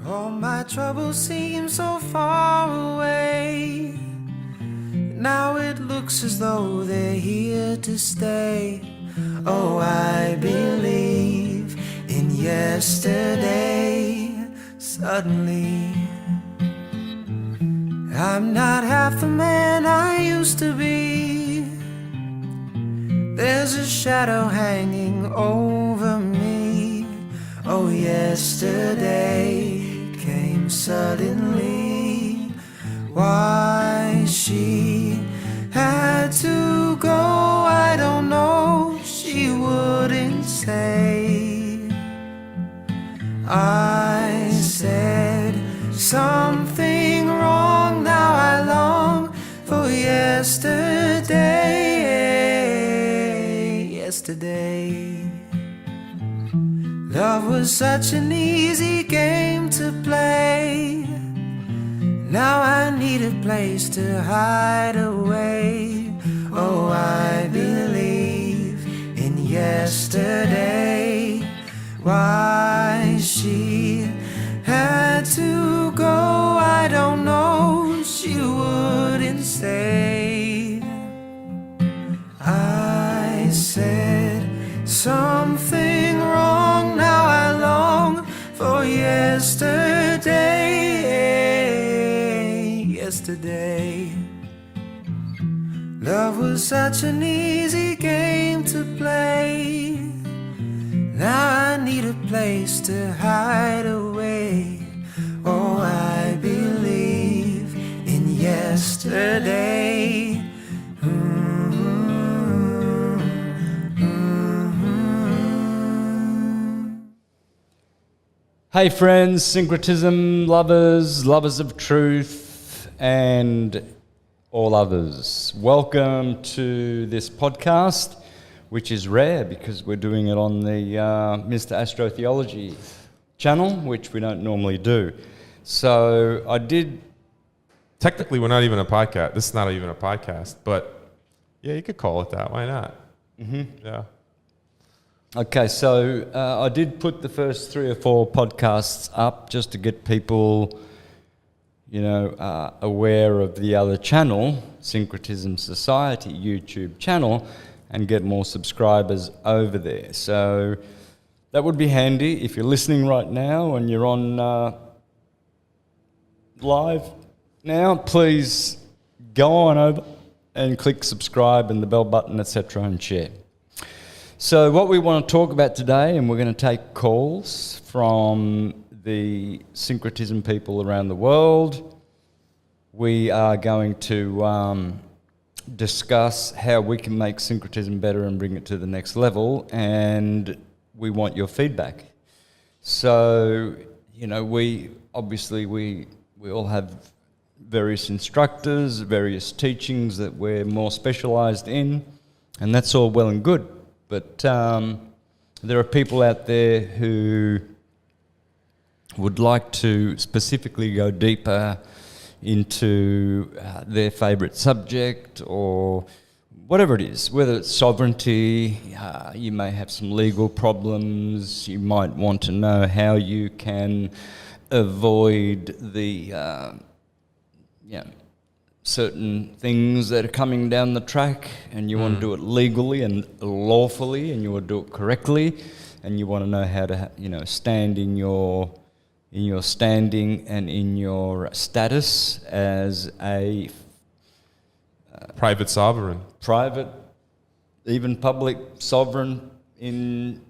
All my troubles seem so far away. Now it looks as though they're here to stay. Oh, I believe in yesterday. Suddenly, I'm not half the man I used to be. There's a shadow hanging over me. Oh, yesterday came suddenly. Why she had to go, I don't know. She wouldn't say. I said something wrong. Now I long for yesterday. Yesterday, love was such an easy game to play. Now I need a place to hide away. Oh, I believe in yesterday. Why she had to go, I don't know. She wouldn't say. I said something wrong. Now I long for yesterday. Yesterday, love was such an easy game to play. Now I need a place to hide away. Oh, I believe in yesterday. Hey friends, Syncretism lovers, lovers of truth, and all others. Welcome to this podcast, which is rare because we're doing it on the Mr. Astrotheology channel, which we don't normally do. So I did... Technically, we're not even a podcast. This is not even a podcast, but yeah, you could call it that. Why not? Mm-hmm. Yeah. Okay, so I did put the first 3 or 4 podcasts up just to get people, aware of the other channel, Syncretism Society YouTube channel, and get more subscribers over there. So that would be handy if you're listening right now and you're on live now. Please go on over and click subscribe and the bell button, etc., and share. So what we want to talk about today, and we're going to take calls from the syncretism people around the world. We are going to discuss how we can make syncretism better and bring it to the next level, and we want your feedback. So, we all have various instructors, various teachings that we're more specialized in, and that's all well and good. But there are people out there who would like to specifically go deeper into their favourite subject or whatever it is, whether it's sovereignty, you may have some legal problems, you might want to know how you can avoid the certain things that are coming down the track, and you want to do it legally and lawfully, and you want to do it correctly, and you want to know how to stand in your standing and in your status as a private sovereign, even public sovereign in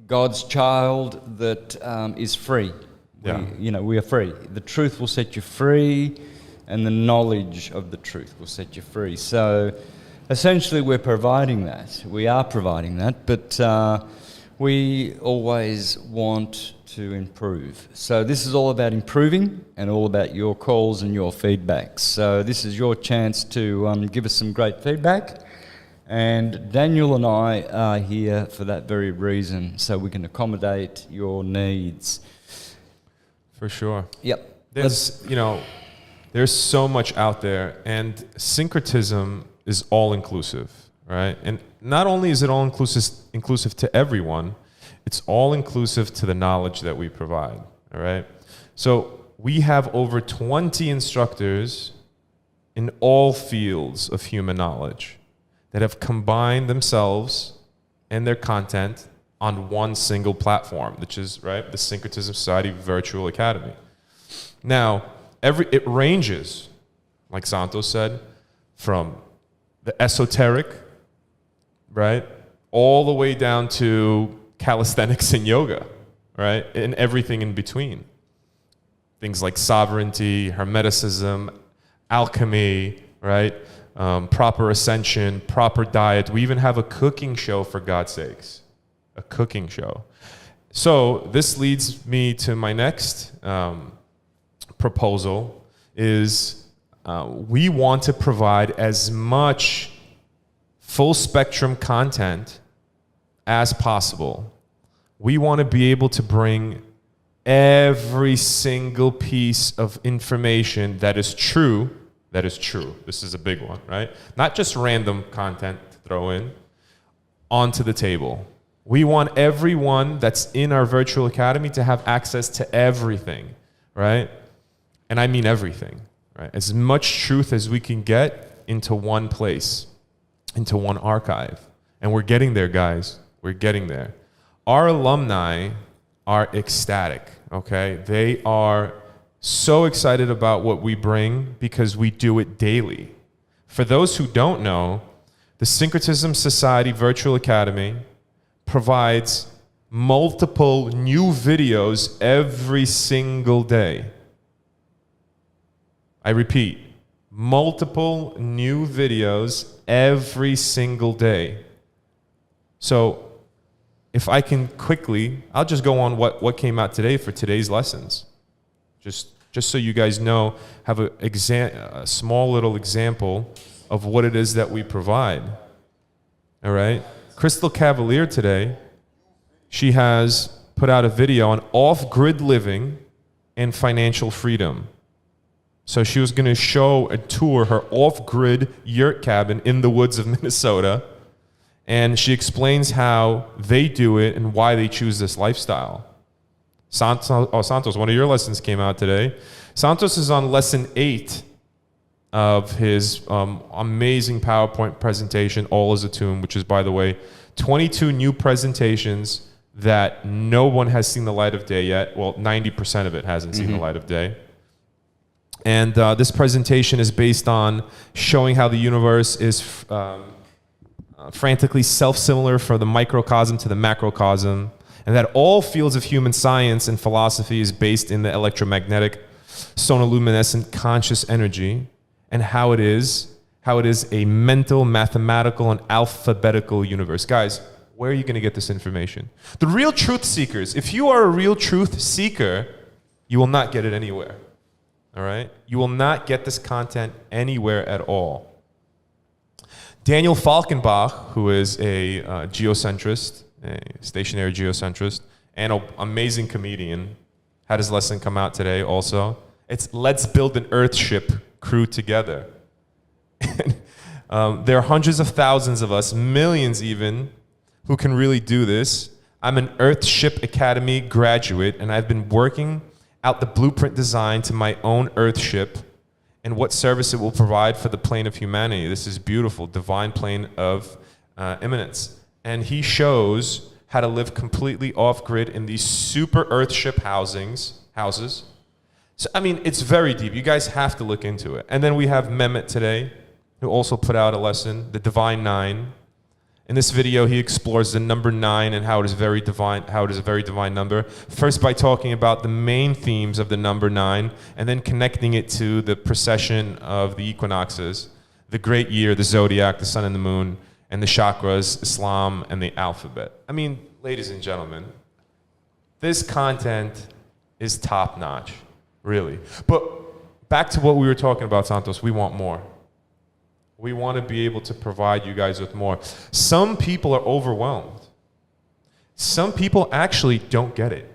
God's child that is free. Yeah. We are free. The truth will set you free, and the knowledge of the truth will set you free. So essentially we're providing that. We are providing that, but we always want to improve. So this is all about improving and all about your calls and your feedback. So this is your chance to give us some great feedback. And Daniel and I are here for that very reason, so we can accommodate your needs. For sure. Yep. There's so much out there, and syncretism is all-inclusive, right? And not only is it all-inclusive to everyone, it's all-inclusive to the knowledge that we provide, All right. So we have over 20 instructors in all fields of human knowledge that have combined themselves and their content on one single platform, which is, right, the Syncretism Society Virtual Academy. Now, it ranges, like Santos said, from the esoteric, right, all the way down to calisthenics and yoga, right, and everything in between. Things like sovereignty, hermeticism, alchemy, right, proper ascension, proper diet. We even have a cooking show, for God's sakes, a cooking show. So this leads me to my next proposal is we want to provide as much full spectrum content as possible. We want to be able to bring every single piece of information that is true. This is a big one, right? Not just random content to throw in onto the table. We want everyone that's in our virtual academy to have access to everything, right? And I mean everything, right? As much truth as we can get into one place, into one archive. And we're getting there, guys. We're getting there. Our alumni are ecstatic, okay? They are so excited about what we bring because we do it daily. For those who don't know, the Syncretism Society Virtual Academy provides multiple new videos every single day. I repeat, multiple new videos every single day. So if I can quickly, I'll just go on what came out today for today's lessons. Just so you guys know, have a small little example of what it is that we provide. All right? Crystal Cavalier today, she has put out a video on off-grid living and financial freedom. So she was going to show a tour her off-grid yurt cabin in the woods of Minnesota, and she explains how they do it and why they choose this lifestyle. Santos, one of your lessons came out today. Santos is on lesson 8 of his amazing PowerPoint presentation, All is a Tomb, which is, by the way, 22 new presentations that no one has seen the light of day yet. Well, 90% of it hasn't seen the light of day. And this presentation is based on showing how the universe is frantically self-similar from the microcosm to the macrocosm, and that all fields of human science and philosophy is based in the electromagnetic sonoluminescent conscious energy, and how it is a mental, mathematical, and alphabetical universe. Guys, where are you going to get this information? The real truth seekers, if you are a real truth seeker, you will not get it anywhere. All right? You will not get this content anywhere at all. Daniel Falkenbach, who is a geocentrist, a stationary geocentrist, and an amazing comedian, had his lesson come out today also. It's Let's Build an Earthship Crew Together. There are hundreds of thousands of us, millions even, who can really do this. I'm an Earthship Academy graduate, and I've been working out the blueprint design to my own Earthship and what service it will provide for the plane of humanity. This is beautiful, divine plane of immanence. And he shows how to live completely off-grid in these super Earthship houses. So, I mean, it's very deep. You guys have to look into it. And then we have Mehmet today, who also put out a lesson, the Divine Nine. In this video, he explores the number 9 and how it is very divine, how it is a very divine number. First by talking about the main themes of the number 9, and then connecting it to the precession of the equinoxes, the great year, the zodiac, the sun and the moon, and the chakras, Islam, and the alphabet. I mean, ladies and gentlemen, this content is top-notch, really. But back to what we were talking about, Santos, we want more. We want to be able to provide you guys with more. Some people are overwhelmed. Some people actually don't get it.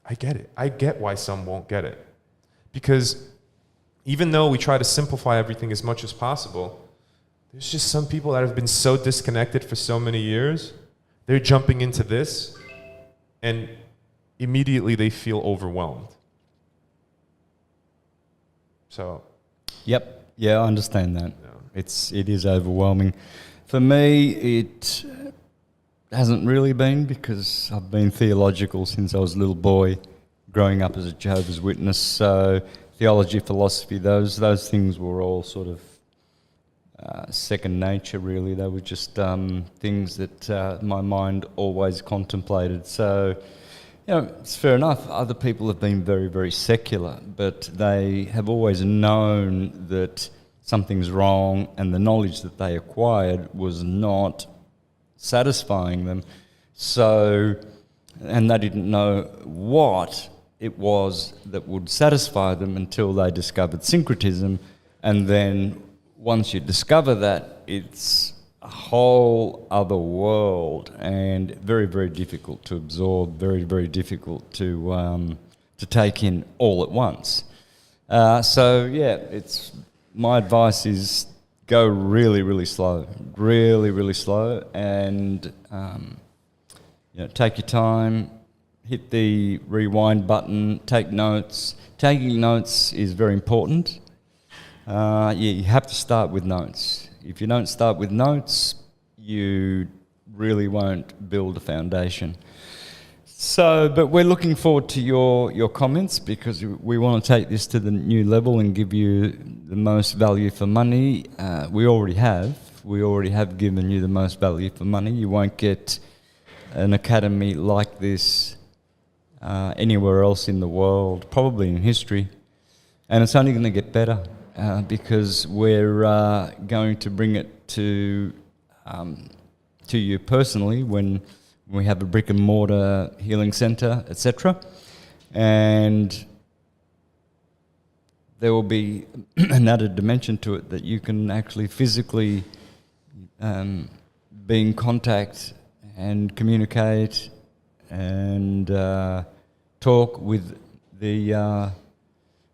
I get it. I get why some won't get it. Because even though we try to simplify everything as much as possible, there's just some people that have been so disconnected for so many years, they're jumping into this, and immediately they feel overwhelmed. So, Yep. Yeah, I understand that. Yeah. It is overwhelming. For me, it hasn't really been, because I've been theological since I was a little boy, growing up as a Jehovah's Witness. So theology, philosophy, those things were all sort of second nature, really. They were just things that my mind always contemplated. So, it's fair enough. Other people have been very, very secular, but they have always known that something's wrong, and the knowledge that they acquired was not satisfying them. So, and they didn't know what it was that would satisfy them until they discovered syncretism. And then once you discover that, it's a whole other world, and very, very difficult to absorb, very, very difficult to take in all at once. So yeah, it's my advice is go really, really slow, and take your time, hit the rewind button, take notes. Taking notes is very important. You have to start with notes. If you don't start with notes, you really won't build a foundation. So, but we're looking forward to your comments, because we want to take this to the new level and give you the most value for money. We already have given you the most value for money. You won't get an academy like this anywhere else in the world, probably in history. And it's only going to get better. Because we're going to bring it to you personally when we have a brick and mortar healing centre, etc. And there will be an added dimension to it, that you can actually physically be in contact and communicate and talk with the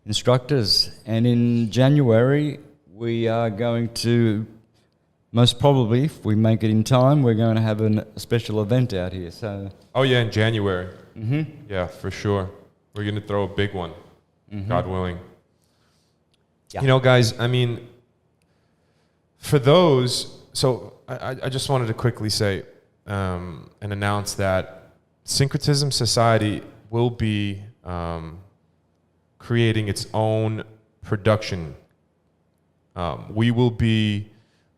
instructors. And in January, we are going to, most probably, if we make it in time, we're going to have a special event out here. So. Oh yeah, in January. Mm-hmm. Yeah, for sure. We're going to throw a big one, God willing. Yeah. Guys, I mean, for those, so I just wanted to quickly say and announce that Syncretism Society will be creating its own production. We will be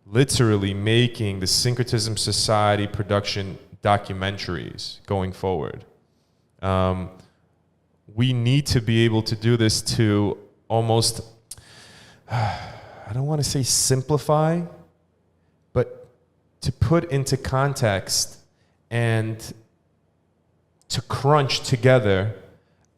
literally making the Syncretism Society production documentaries going forward. We need to be able to do this to almost, I don't want to say simplify, but to put into context and to crunch together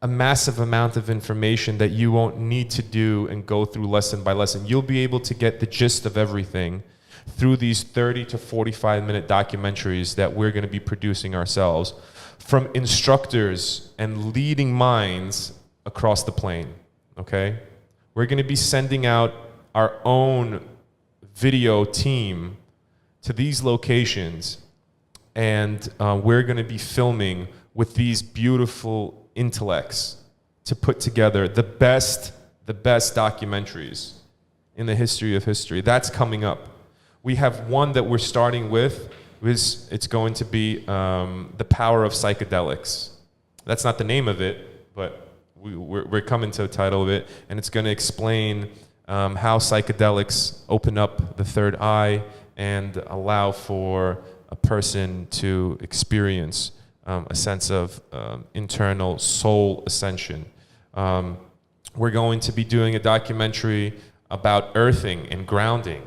a massive amount of information that you won't need to do and go through lesson by lesson. You'll be able to get the gist of everything through these 30 to 45-minute documentaries that we're going to be producing ourselves from instructors and leading minds across the plane, okay? We're going to be sending out our own video team to these locations, and we're going to be filming with these beautiful intellects to put together the best documentaries in the history of history. That's coming up. We have one that we're starting with. It's going to be The Power of Psychedelics. That's not the name of it, but we're coming to the title of it, and it's going to explain how psychedelics open up the third eye and allow for a person to experience a sense of internal soul ascension. We're going to be doing a documentary about earthing and grounding,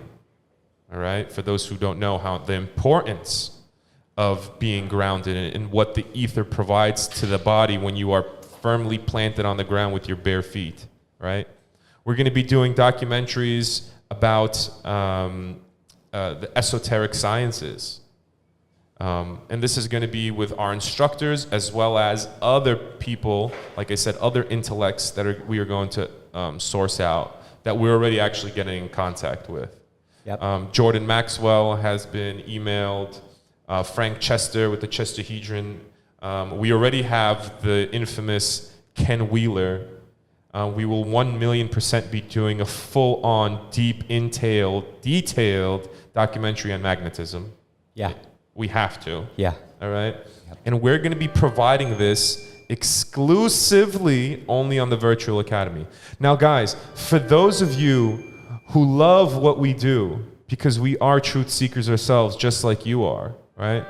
all right? For those who don't know, how the importance of being grounded and what the ether provides to the body when you are firmly planted on the ground with your bare feet, right? We're going to be doing documentaries about the esoteric sciences. And this is going to be with our instructors as well as other people, like I said, other intellects that we are going to source out that we're already actually getting in contact with. Yep. Jordan Maxwell has been emailed. Frank Chester with the Chesterhedron We already have the infamous Ken Wheeler. We will 1,000,000% be doing a full-on, detailed documentary on magnetism. Yeah. We have to. Yeah. All right? Yep. And we're going to be providing this exclusively only on the Virtual Academy. Now, guys, for those of you who love what we do, because we are truth seekers ourselves, just like you are, right?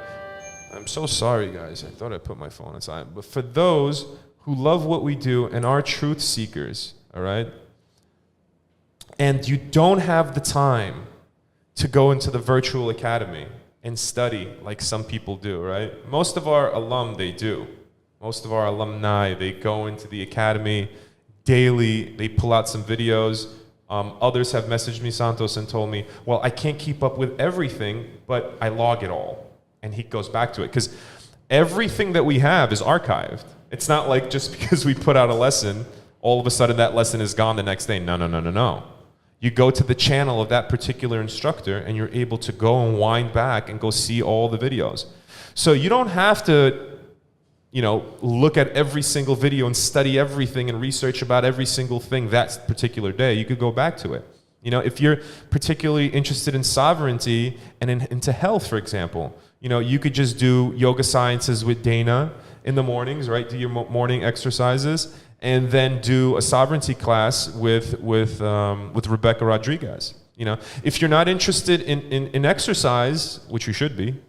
I'm so sorry, guys. I thought I put my phone aside. But for those who love what we do and are truth seekers, all right? And you don't have the time to go into the Virtual Academy and study like some people do, right? Most of our alum, they do. Most of our alumni, they go into the academy daily. They pull out some videos. Others have messaged me, Santos, and told me, well, I can't keep up with everything, but I log it all. And he goes back to it. Because everything that we have is archived. It's not like just because we put out a lesson, all of a sudden that lesson is gone the next day. No. You go to the channel of that particular instructor, and you're able to go and wind back and go see all the videos. So you don't have to look at every single video and study everything and research about every single thing that particular day. You could go back to it. If you're particularly interested in sovereignty and into health, for example, you could just do yoga sciences with Dana in the mornings, right? Do your morning exercises, and then do a sovereignty class with Rebecca Rodriguez. If you're not interested in exercise, which you should be,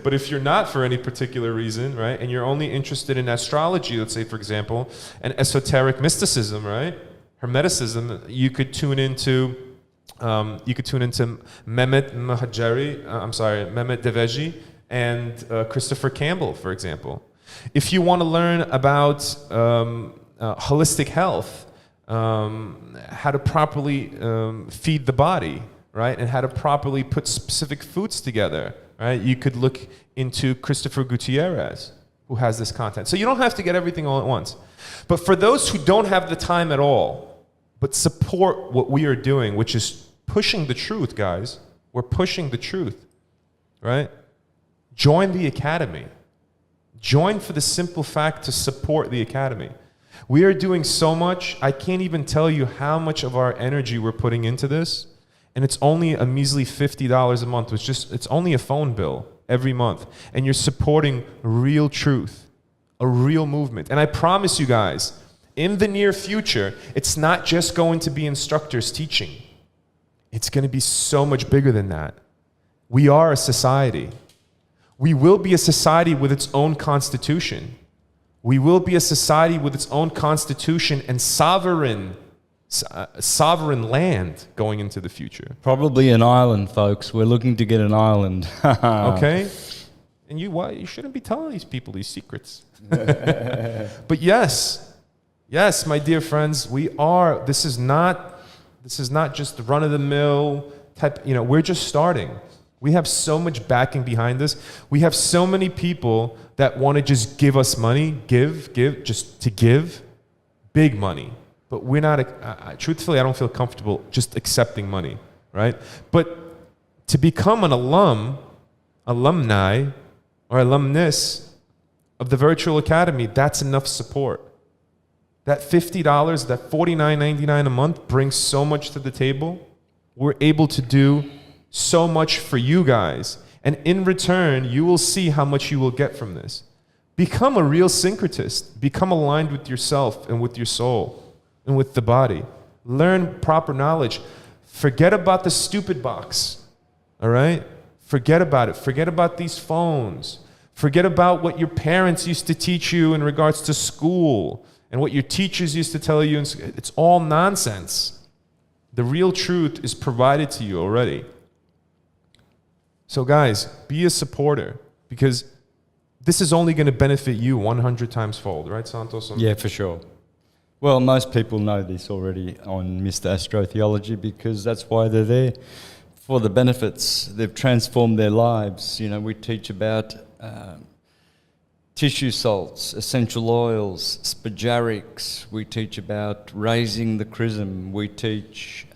but if you're not for any particular reason, right, and you're only interested in astrology, let's say, for example, and esoteric mysticism, right, Hermeticism, you could tune into Mehmet Deveji and Christopher Campbell, for example. If you want to learn about holistic health, how to properly feed the body, right? And how to properly put specific foods together, right? You could look into Christopher Gutierrez, who has this content. So you don't have to get everything all at once. But for those who don't have the time at all, but support what we are doing, which is pushing the truth, guys. We're pushing the truth, right? Join the academy. Join for the simple fact to support the academy. We are doing so much, I can't even tell you how much of our energy we're putting into this, and it's only a measly $50 a month. It's only a phone bill every month, and you're supporting real truth, a real movement. And I promise you guys, in the near future, it's not just going to be instructors teaching. It's going to be so much bigger than that. We are a society. We will be a society with its own constitution. We will be a society with its own constitution and sovereign land going into the future. Probably an island, folks. We're looking to get an island. Okay? And you shouldn't be telling these people these secrets. But yes, my dear friends, this is not just the run-of-the-mill type, we're just starting. We have so much backing behind us. We have so many people that want to just give us money, just to give big money. But we're not, truthfully, I don't feel comfortable just accepting money, right? But to become an alumni, or alumnus of the Virtual Academy, that's enough support. That $50, that $49.99 a month brings so much to the table. We're able to do so much for you guys. And in return, you will see how much you will get from this. Become a real syncretist. Become aligned with yourself and with your soul and with the body. Learn proper knowledge. Forget about the stupid box, all right? Forget about it. Forget about these phones. Forget about what your parents used to teach you in regards to school and what your teachers used to tell you. It's all nonsense. The real truth is provided to you already. So guys, be a supporter, because this is only going to benefit you 100 times fold, right, Santos? Yeah, for sure. Well, most people know this already on Mr. Astrotheology, because that's why they're there, for the benefits. They've transformed their lives. We teach about tissue salts, essential oils, spagyrics. We teach about raising the chrism. We teach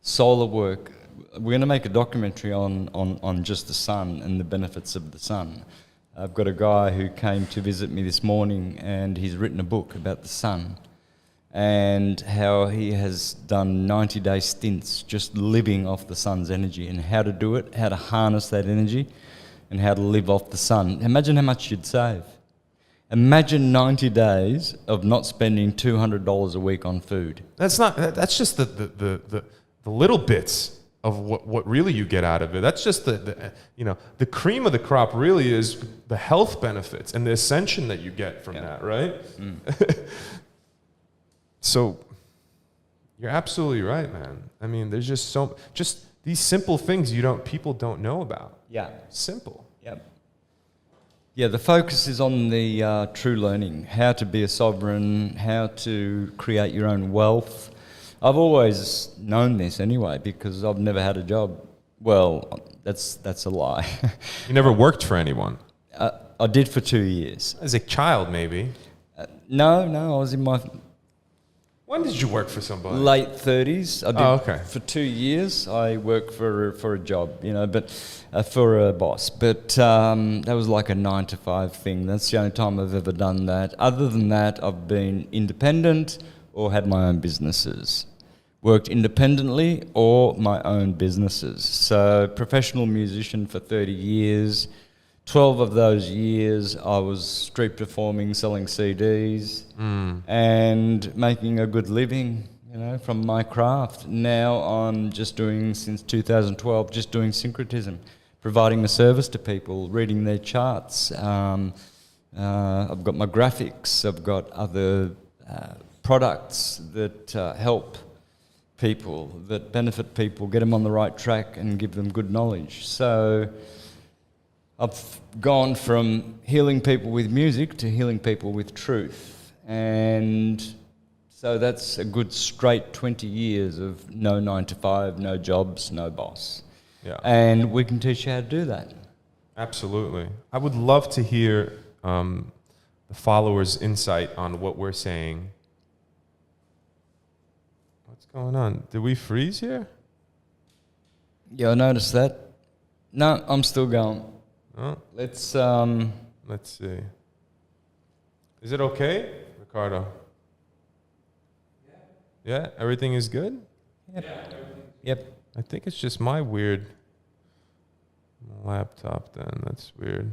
solar work. We're going to make a documentary on just the sun and the benefits of the sun. I've got a guy who came to visit me this morning, and he's written a book about the sun and how he has done 90-day stints just living off the sun's energy, and how to do it, how to harness that energy, and how to live off the sun. Imagine how much you'd save. Imagine 90 days of not spending $200 a week on food. That's just the little bits of what really you get out of it. That's just the cream of the crop really is the health benefits and the ascension that you get from that, right? So you're absolutely right, man. I mean, there's just these simple things people don't know about. Yeah. Simple. Yep. Yeah, the focus is on the true learning, how to be a sovereign, how to create your own wealth. I've always known this anyway, because I've never had a job. Well, that's a lie. You never worked for anyone? I did for 2 years. As a child, maybe? No, I was in my When did you work for somebody? late 30s. I did okay. For 2 years, I worked for a job, but for a boss. But that was like a 9 to 5 thing. That's the only time I've ever done that. Other than that, I've been independent or had my own businesses. Worked independently or my own businesses. So professional musician for 30 years. 12 of those years I was street performing, selling CDs and making a good living, from my craft. Now I'm just doing, since 2012, just doing syncretism, providing a service to people, reading their charts. I've got my graphics, I've got other products that help people, that benefit people, get them on the right track and give them good knowledge. So I've gone from healing people with music to healing people with truth. And so that's a good straight 20 years of no 9 to 5, no jobs, no boss. Yeah. And we can teach you how to do that. Absolutely. I would love to hear the followers' insight on what we're saying. What's going on? Did we freeze here? Yeah, I noticed that. No, I'm still going. Oh, Let's see. Is it okay, Ricardo? Yeah, everything is good? Yep. I think it's just my weird laptop then. That's weird.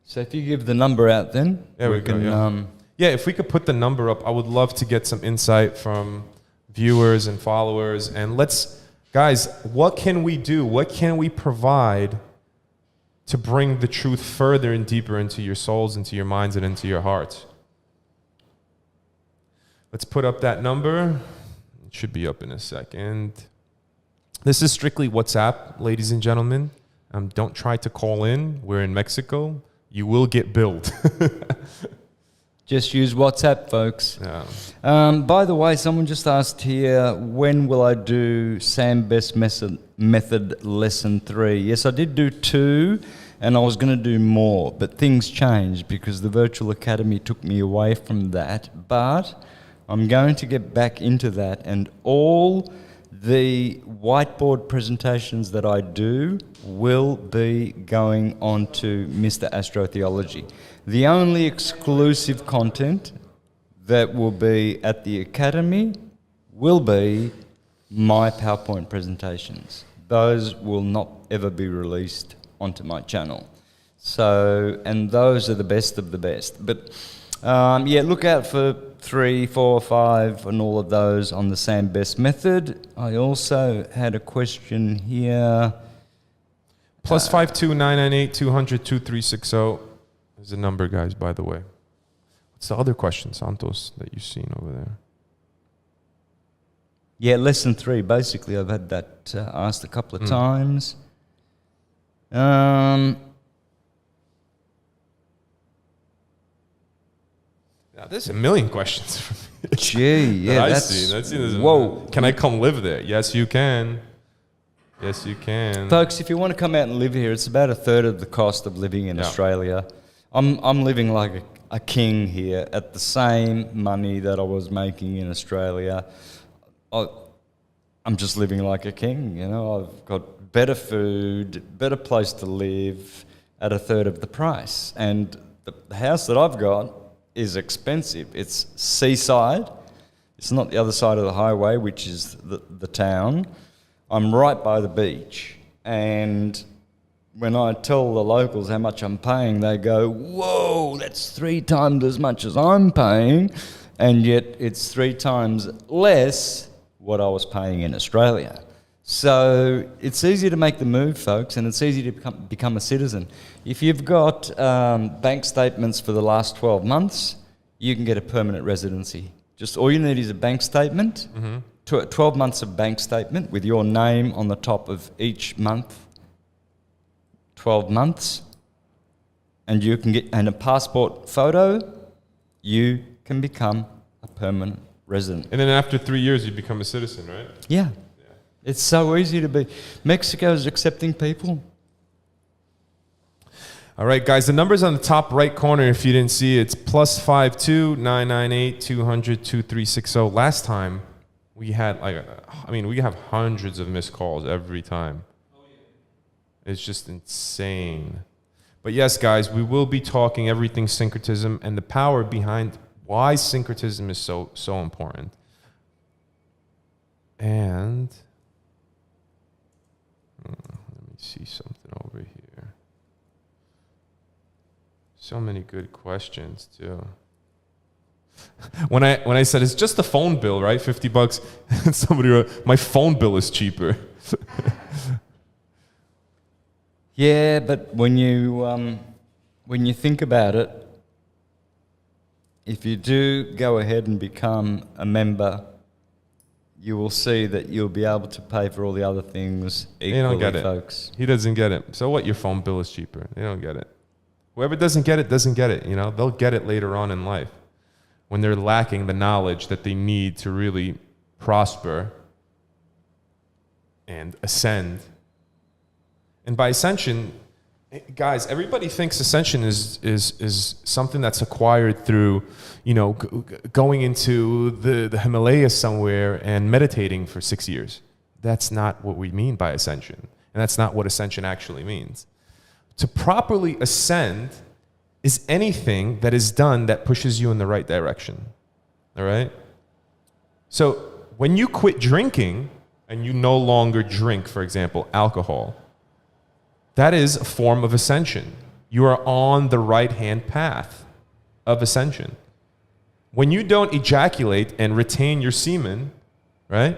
So if you give the number out then, There we go, yeah. Yeah, if we could put the number up, I would love to get some insight from viewers and followers. And guys, what can we do? What can we provide to bring the truth further and deeper into your souls, into your minds, and into your hearts? Let's put up that number. It should be up in a second. This is strictly WhatsApp, ladies and gentlemen. Don't try to call in. We're in Mexico. You will get billed. Just use WhatsApp, folks. Yeah. By the way, someone just asked here, when will I do Sam Best Method Lesson 3? Yes, I did do 2, and I was going to do more, but things changed because the Virtual Academy took me away from that. But I'm going to get back into that, and all the whiteboard presentations that I do will be going on to Mr. Astrotheology. The only exclusive content that will be at the Academy will be my PowerPoint presentations. Those will not ever be released onto my channel. So, and those are the best of the best. But yeah, look out for 3, 4, 5 and all of those on the Sam Best Method. I also had a question here. +52 998 200 2360 is the number, guys, by the way. What's the other question, Santos, that you've seen over there? Yeah, lesson 3. Basically, I've had that asked a couple of times. Now, there's a million questions from me. Gee, yeah, that that's... I see. There's whoa. Can I come live there? Yes, you can. Yes, you can. Folks, if you want to come out and live here, it's about a third of the cost of living in Australia. I'm living like a king here at the same money that I was making in Australia. I'm just living like a king, I've got better food, better place to live, at a third of the price. And the house that I've got is expensive. It's seaside. It's not the other side of the highway, which is the town. I'm right by the beach. And when I tell the locals how much I'm paying, they go, whoa, that's 3 times as much as I'm paying. And yet it's 3 times less what I was paying in Australia. So it's easy to make the move, folks, and it's easy to become a citizen. If you've got bank statements for the last 12 months, you can get a permanent residency. Just all you need is a bank statement, 12 months of bank statement with your name on the top of each month, 12 months, and you can get, and a passport photo, you can become a permanent resident. And then after 3 years, you become a citizen, right? Yeah. It's so easy to be. Mexico is accepting people. All right, guys, the number's on the top right corner if you didn't see it. It's +52 998 200 2360. Last time, we had, we have hundreds of missed calls every time. It's just insane. But yes, guys, we will be talking everything syncretism and the power behind why syncretism is so important. And let me see something over here. So many good questions too. When I said it's just a phone bill, right? $50, and somebody wrote, my phone bill is cheaper. Yeah, but when you think about it, if you do go ahead and become a member, you will see that you'll be able to pay for all the other things equally, they don't get it, folks. He doesn't get it. So what? Your phone bill is cheaper. They don't get it. Whoever doesn't get it doesn't get it. You know, they'll get it later on in life when they're lacking the knowledge that they need to really prosper and ascend. And by ascension, guys, everybody thinks ascension is something that's acquired through, going into the Himalayas somewhere and meditating for 6 years. That's not what we mean by ascension. And that's not what ascension actually means. To properly ascend is anything that is done that pushes you in the right direction. All right? So when you quit drinking and you no longer drink, for example, alcohol, that is a form of ascension. You are on the right-hand path of ascension. When you don't ejaculate and retain your semen, right,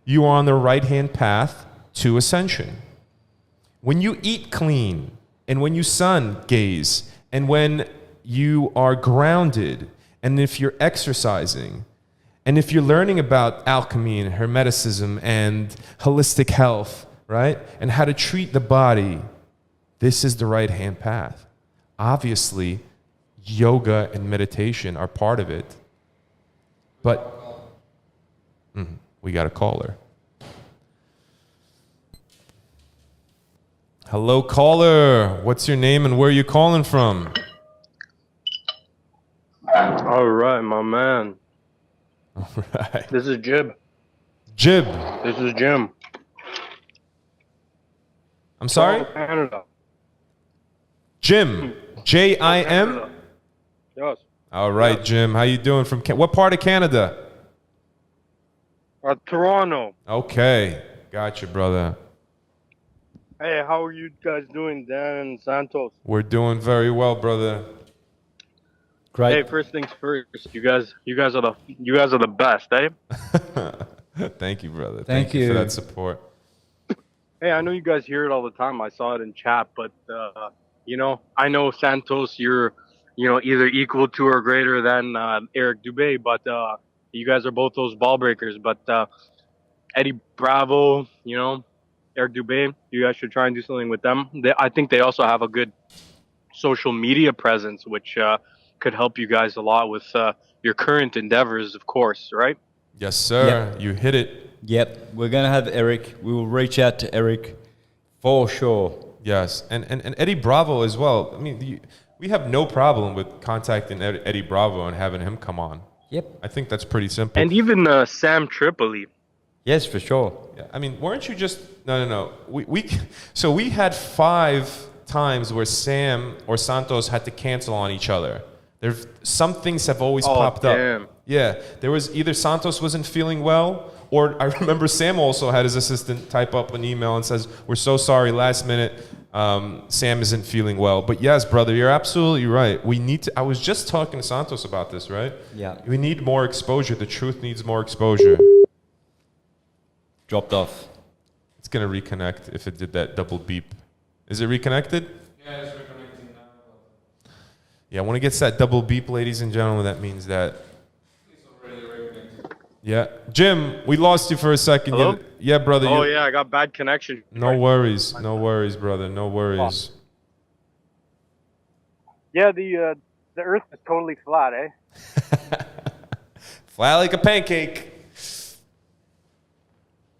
you are on the right-hand path to ascension. When you eat clean, and when you sun gaze, and when you are grounded, and if you're exercising, and if you're learning about alchemy and hermeticism and holistic health, right, and how to treat the body, this is the right-hand path. Obviously, yoga and meditation are part of it. But we got a caller. Hello, caller. What's your name and where are you calling from? All right, my man. All right. This is Jib. Jib. This is Jim. I'm sorry? Canada. Jim. J-I-M? Yes. All right, Jim. How you doing from what part of Canada? Toronto. Okay. Gotcha, brother. Hey, how are you guys doing, Dan and Santos? We're doing very well, brother. Great. Hey, first things first. You guys are the best, eh? Thank you, brother. Thank you for you. that support. Hey, I know you guys hear it all the time. I saw it in chat, but I know Santos, you're either equal to or greater than Eric Dubé, but you guys are both those ball breakers. But Eddie Bravo, Eric Dubé, you guys should try and do something with them. I think they also have a good social media presence, which could help you guys a lot with your current endeavors, of course, right? Yes, sir. Yep. You hit it. Yep, we're going to have Eric. We will reach out to Eric for sure. Yes, and Eddie Bravo as well. I mean, we have no problem with contacting Eddie Bravo and having him come on. Yep. I think that's pretty simple. And even Sam Tripoli. Yes, for sure. Yeah, I mean, weren't you just no? We had 5 times where Sam or Santos had to cancel on each other. Some things have always popped damn. up. Yeah, there was either Santos wasn't feeling well, or I remember Sam also had his assistant type up an email and says, "We're so sorry, last minute, Sam isn't feeling well." But yes, brother, you're absolutely right. We need to. I was just talking to Santos about this, right? Yeah. We need more exposure. The truth needs more exposure. Dropped off. It's gonna reconnect if it did that double beep. Is it reconnected? Yeah, it's reconnecting now. Yeah, when it gets that double beep, ladies and gentlemen, that means that. It's already reconnected. Yeah, Jim, we lost you for a second. Hello? Yeah, brother. Oh yeah, I got bad connection. No worries, brother. No worries. Yeah, the Earth is totally flat, eh? Flat like a pancake.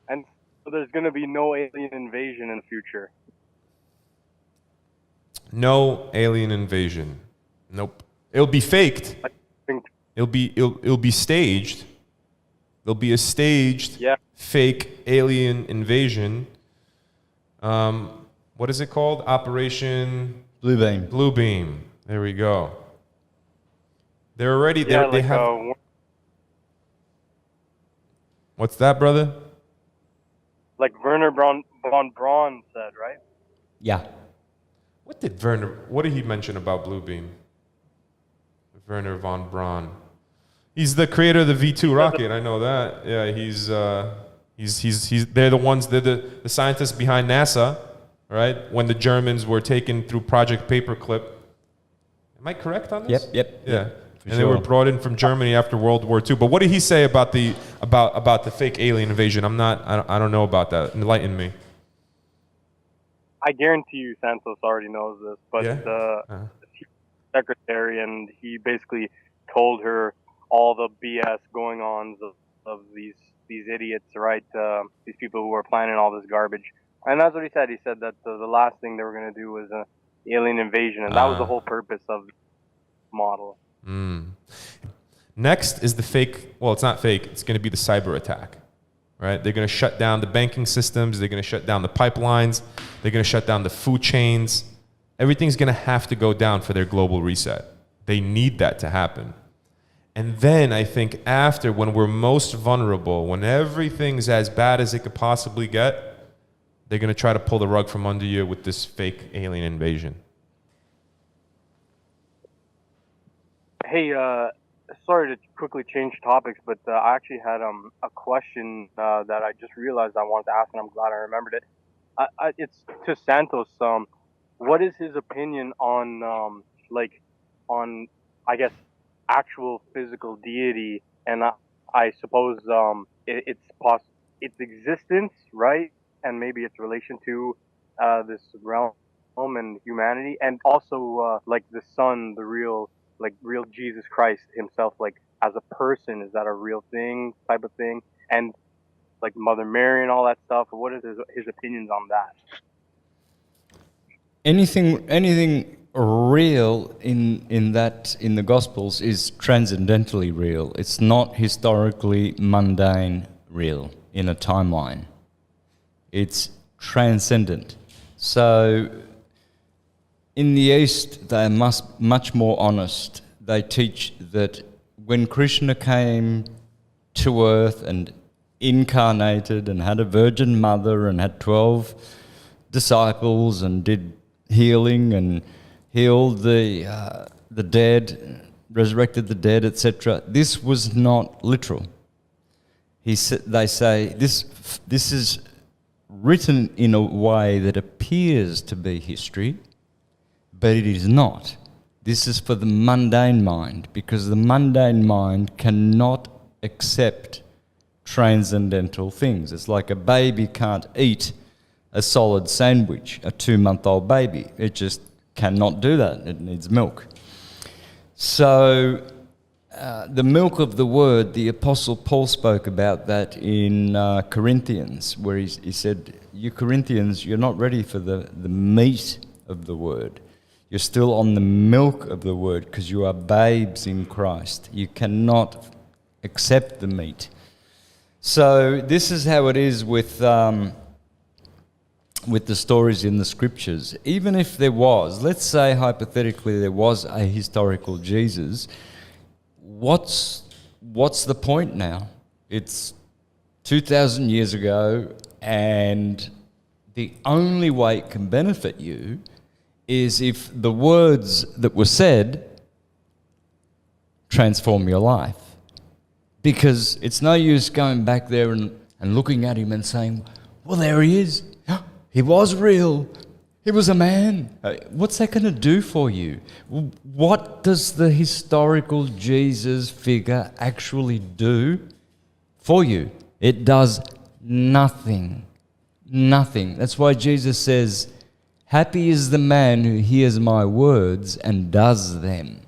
And so there's gonna be no alien invasion in the future. No alien invasion. Nope. It'll be faked. I think, It'll be staged. There'll be a staged yeah, fake alien invasion. What is it called? Operation Blue beam. Blue Beam. There we go. They're already yeah, there. like They have. What's that, brother? like Werner von Braun said, right? Yeah. What did he mention about Blue Beam? Werner von Braun. He's the creator of the V2 rocket. I know that. Yeah, he's they're the ones. They're the scientists behind NASA, right? When the Germans were taken through Project Paperclip. Am I correct on this? Yep. Yeah. And sure. they were brought in from Germany after World War II. But what did he say about the fake alien invasion? I don't know about that. Enlighten me. I guarantee you Santos already knows this, but Yeah? the secretary, and he basically told her all the BS going on of these idiots, right? These people who are planning all this garbage. And that's what he said. He said that the last thing they were going to do was an alien invasion, and that was the whole purpose of the model. Next is the fake. Well, it's not fake. It's going to be the cyber attack, right? They're going to shut down the banking systems. They're going to shut down the pipelines. They're going to shut down the food chains. Everything's going to have to go down for their global reset. They need that to happen. And then I think after, when we're most vulnerable, when everything's as bad as it could possibly get, they're going to try to pull the rug from under you with this fake alien invasion. Hey, sorry to quickly change topics, but I actually had a question that I just realized I wanted to ask, and I'm glad I remembered it. It's to Santos. What is his opinion on I guess actual physical deity, and I suppose its existence, right, and maybe its relation to this realm and humanity, and also like the Son, the real Jesus Christ himself, like as a person, is that a real thing type of thing? And like Mother Mary and all that stuff. What is his opinions on that? Anything real in the Gospels is transcendentally real. It's not historically mundane real in a timeline. It's transcendent. So in the East, they're much more honest. They teach that when Krishna came to earth and incarnated and had a virgin mother and had 12 disciples and did healing and healed the dead, resurrected the dead, etc., this was not literal. They say this is written in a way that appears to be history, but it is not. This is for the mundane mind, because the mundane mind cannot accept transcendental things. It's like a baby can't eat a solid sandwich, a 2-month-old baby. It just cannot do that. It needs milk. So the milk of the word, the Apostle Paul spoke about that in Corinthians, where he said, you Corinthians, you're not ready for the meat of the word. You're still on the milk of the word because you are babes in Christ. You cannot accept the meat. So this is how it is with with the stories in the scriptures. Even if there was, let's say hypothetically there was a historical Jesus, what's the point now? It's 2,000 years ago, and the only way it can benefit you is if the words that were said transform your life. Because it's no use going back there and looking at him and saying, well, there he is. He was real. He was a man. What's that going to do for you? What does the historical Jesus figure actually do for you? It does nothing. Nothing. That's why Jesus says, happy is the man who hears my words and does them.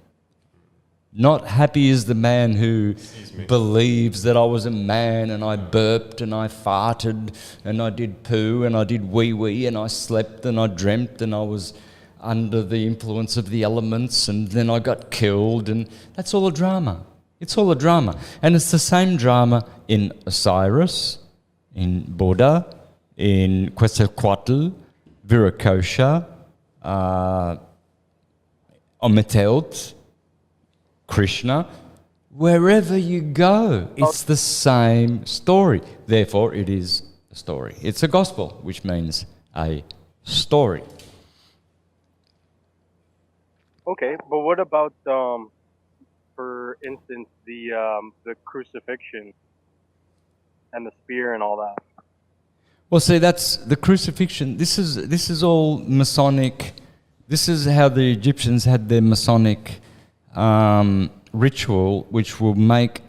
Not happy is the man who believes that I was a man and I burped and I farted and I did poo and I did wee-wee and I slept and I dreamt and I was under the influence of the elements and then I got killed, and that's all a drama. It's all a drama. And it's the same drama in Osiris, in Buddha, in Quetzalcoatl, Viracocha, Ometeotl, Krishna. Wherever you go, it's the same story. Therefore, it is a story. It's a gospel, which means a story. Okay, but what about, for instance, the crucifixion and the spear and all that? Well, see, that's the crucifixion. This is all Masonic. This is how the Egyptians had their Masonic ritual, which will make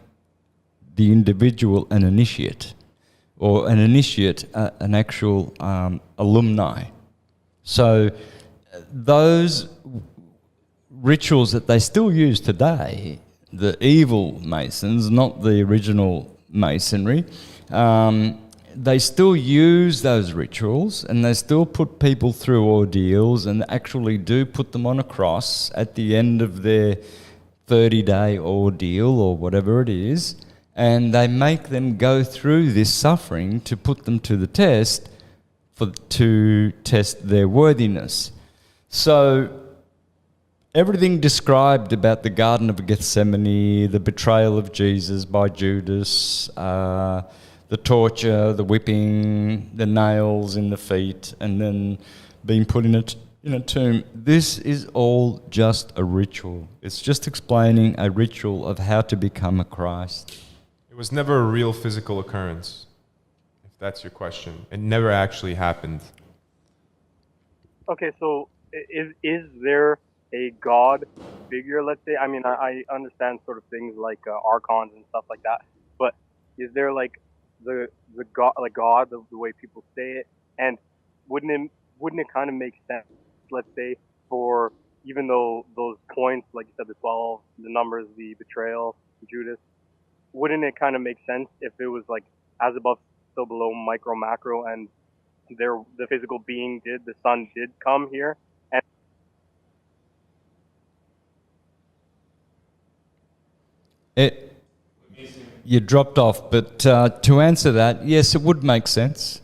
the individual an initiate, or an initiate an actual alumni. So those rituals that they still use today, the evil Masons, not the original Masonry, they still use those rituals and they still put people through ordeals and actually do put them on a cross at the end of their 30-day ordeal or whatever it is, and they make them go through this suffering to put them to the test, to test their worthiness. So everything described about the Garden of Gethsemane, the betrayal of Jesus by Judas, the torture, the whipping, the nails in the feet, and then being put in a tomb. This is all just a ritual. It's just explaining a ritual of how to become a Christ. It was never a real physical occurrence, if that's your question. It never actually happened. Okay, so is there a God figure, let's say? I mean, I understand sort of things like archons and stuff like that, but is there like the God, like God, the way people say it, and wouldn't it kind of make sense, let's say, for, even though those points, like you said, the 12, the numbers, the betrayal, Judas, wouldn't it kind of make sense if it was like as above, so below, micro, macro, and the physical being the Son did come here? And You dropped off, but to answer that, yes, it would make sense.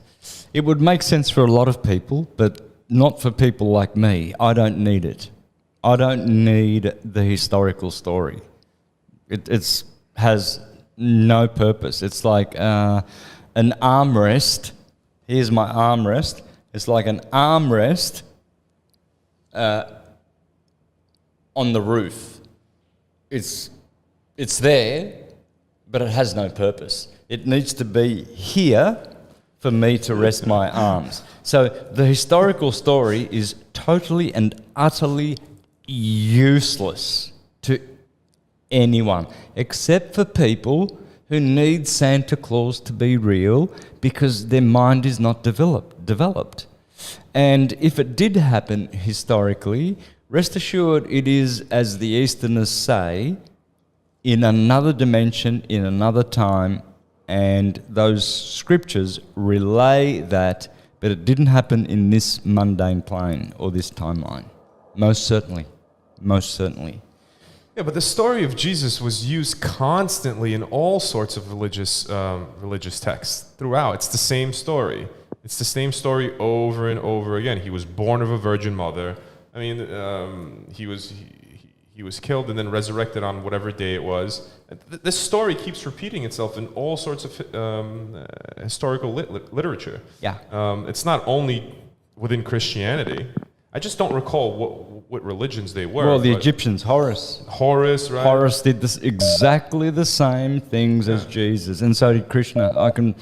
It would make sense for a lot of people, but not for people like me. I don't need it. I don't need the historical story. It has no purpose. It's like an armrest. Here's my armrest. It's like an armrest on the roof. It's there, but it has no purpose. It needs to be here for me to rest my arms. So the historical story is totally and utterly useless to anyone, except for people who need Santa Claus to be real because their mind is not developed. And if it did happen historically, rest assured it is, as the Easterners say, in another dimension, in another time, and those scriptures relay that, but it didn't happen in this mundane plane or this timeline. Most certainly. Most certainly. Yeah, but the story of Jesus was used constantly in all sorts of religious texts throughout. It's the same story. It's the same story over and over again. He was born of a virgin mother. I mean, he was killed and then resurrected on whatever day it was. This story keeps repeating itself in all sorts of historical literature. Yeah. It's not only within Christianity. I just don't recall what religions they were. Well, the but Egyptians, Horus. Horus, right? Horus did this exactly the same things as Jesus, and so did Krishna. I can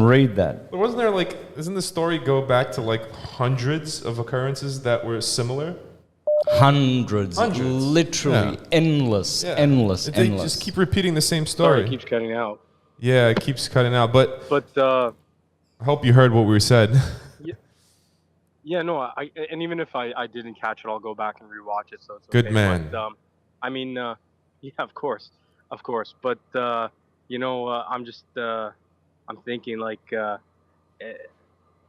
read that. But wasn't there doesn't the story go back to like hundreds of occurrences that were similar? Hundreds. Literally Yeah. endless. They just keep repeating the same Sorry, story. it keeps cutting out. Yeah, it keeps cutting out. But But I hope you heard what we said. yeah, no, and even if I didn't catch it, I'll go back and rewatch it. So it's Good okay. man. But, I mean, yeah, of course. But I'm just I'm thinking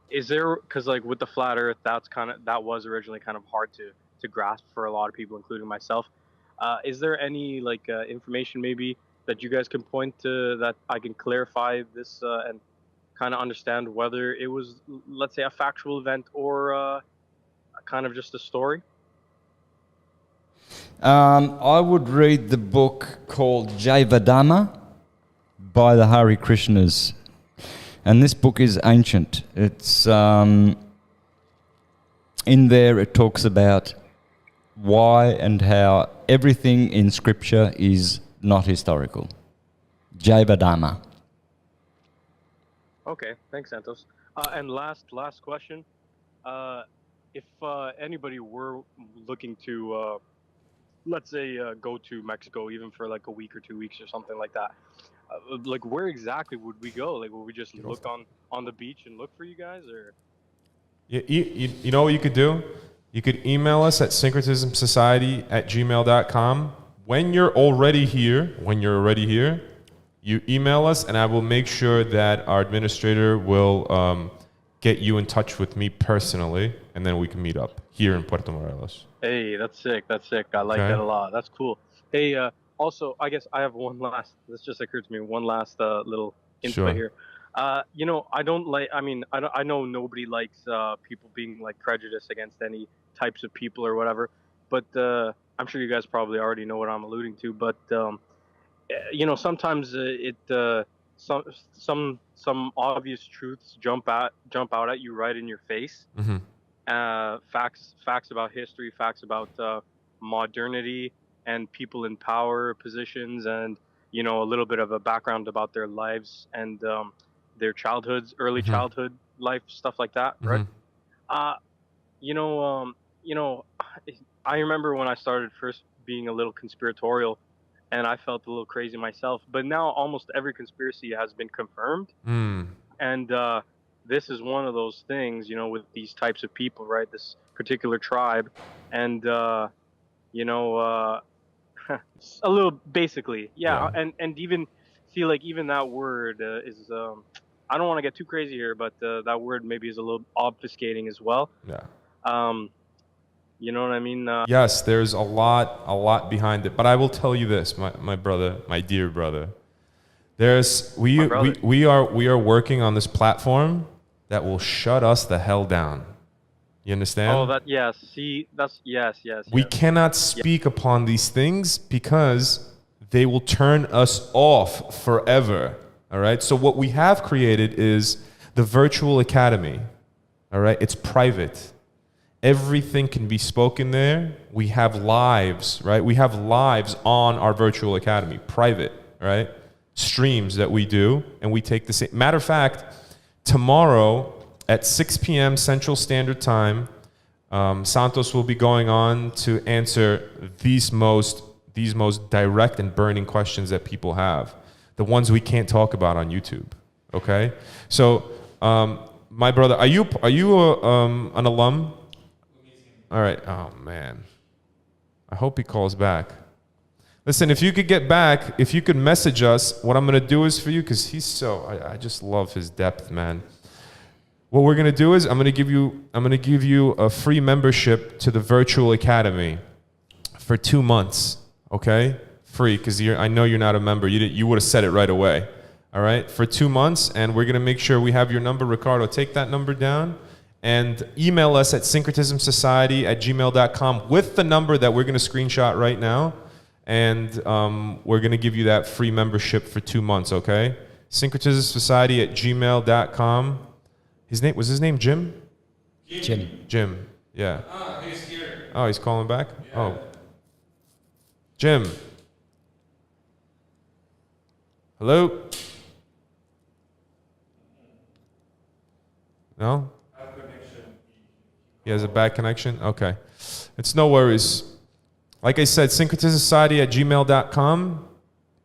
is there, because like with the flat Earth, that was originally kind of hard to grasp for a lot of people, including myself. Is there any information maybe that you guys can point to that I can clarify this and kind of understand whether it was, let's say, a factual event or kind of just a story? I would read the book called Javadama by the Hare Krishnas. And this book is ancient. It's in there it talks about why and how everything in scripture is not historical. Javadama. Okay, thanks, Santos. And last question. If anybody were looking to, let's say, go to Mexico, even for like a week or 2 weeks or something like that, where exactly would we go? Like, would we just look on the beach and look for you guys, or? You know what you could do? You could email us at syncretismsociety@gmail.com. When you're already here, you email us, and I will make sure that our administrator will get you in touch with me personally, and then we can meet up here in Puerto Morelos. Hey, that's sick. I like that a lot. That's cool. Hey, also, I guess I have this just occurred to me, one last little input here. I know nobody likes people being like prejudiced against any types of people or whatever, but I'm sure you guys probably already know what I'm alluding to, but sometimes some obvious truths jump out at you right in your face. Mm-hmm. Facts about history, facts about modernity and people in power positions, and a little bit of a background about their lives and their childhoods, early Mm-hmm. childhood life, stuff like that, right? Mm-hmm. I remember when I started first being a little conspiratorial, and I felt a little crazy myself. But now almost every conspiracy has been confirmed, and this is one of those things, with these types of people, right? This particular tribe, and a little basically, yeah. And even see, like, even that word is. I don't want to get too crazy here, but that word maybe is a little obfuscating as well. Yeah. You know what I mean? Yes, there's a lot behind it. But I will tell you this, my brother, my dear brother. We are working on this platform that will shut us the hell down. You understand? Oh, yes. See, that's yes. We cannot speak upon these things because they will turn us off forever. All right? So what we have created is the virtual academy. All right? It's private. Everything can be spoken there. We have lives, right? We have lives on our virtual academy, private, right? Streams that we do, and we take the same. Matter of fact, tomorrow at 6 p.m. Central Standard Time, Santos will be going on to answer these most direct and burning questions that people have, the ones we can't talk about on YouTube. Okay, so my brother, are you an alum? All right. Oh man, I hope he calls back. Listen, if you could get back, if you could message us, what I'm gonna do is for you, because I just love his depth, man. What we're gonna do is I'm gonna give you a free membership to the virtual academy for 2 months. Okay, free, because I know you're not a member. You would have said it right away. all right, for 2 months, and we're going to make sure we have your number. Ricardo, take that number down and email us at syncretismsociety@gmail.com with the number that we're going to screenshot right now, and we're going to give you that free membership for 2 months, okay? syncretismsociety@gmail.com. Was his name Jim? Jim, yeah. Ah, he's here. Oh, he's calling back? Yeah. Oh. Jim. Hello? No? Bad connection. He has a bad connection? Okay. It's no worries. Like I said, syncretismsociety@gmail.com.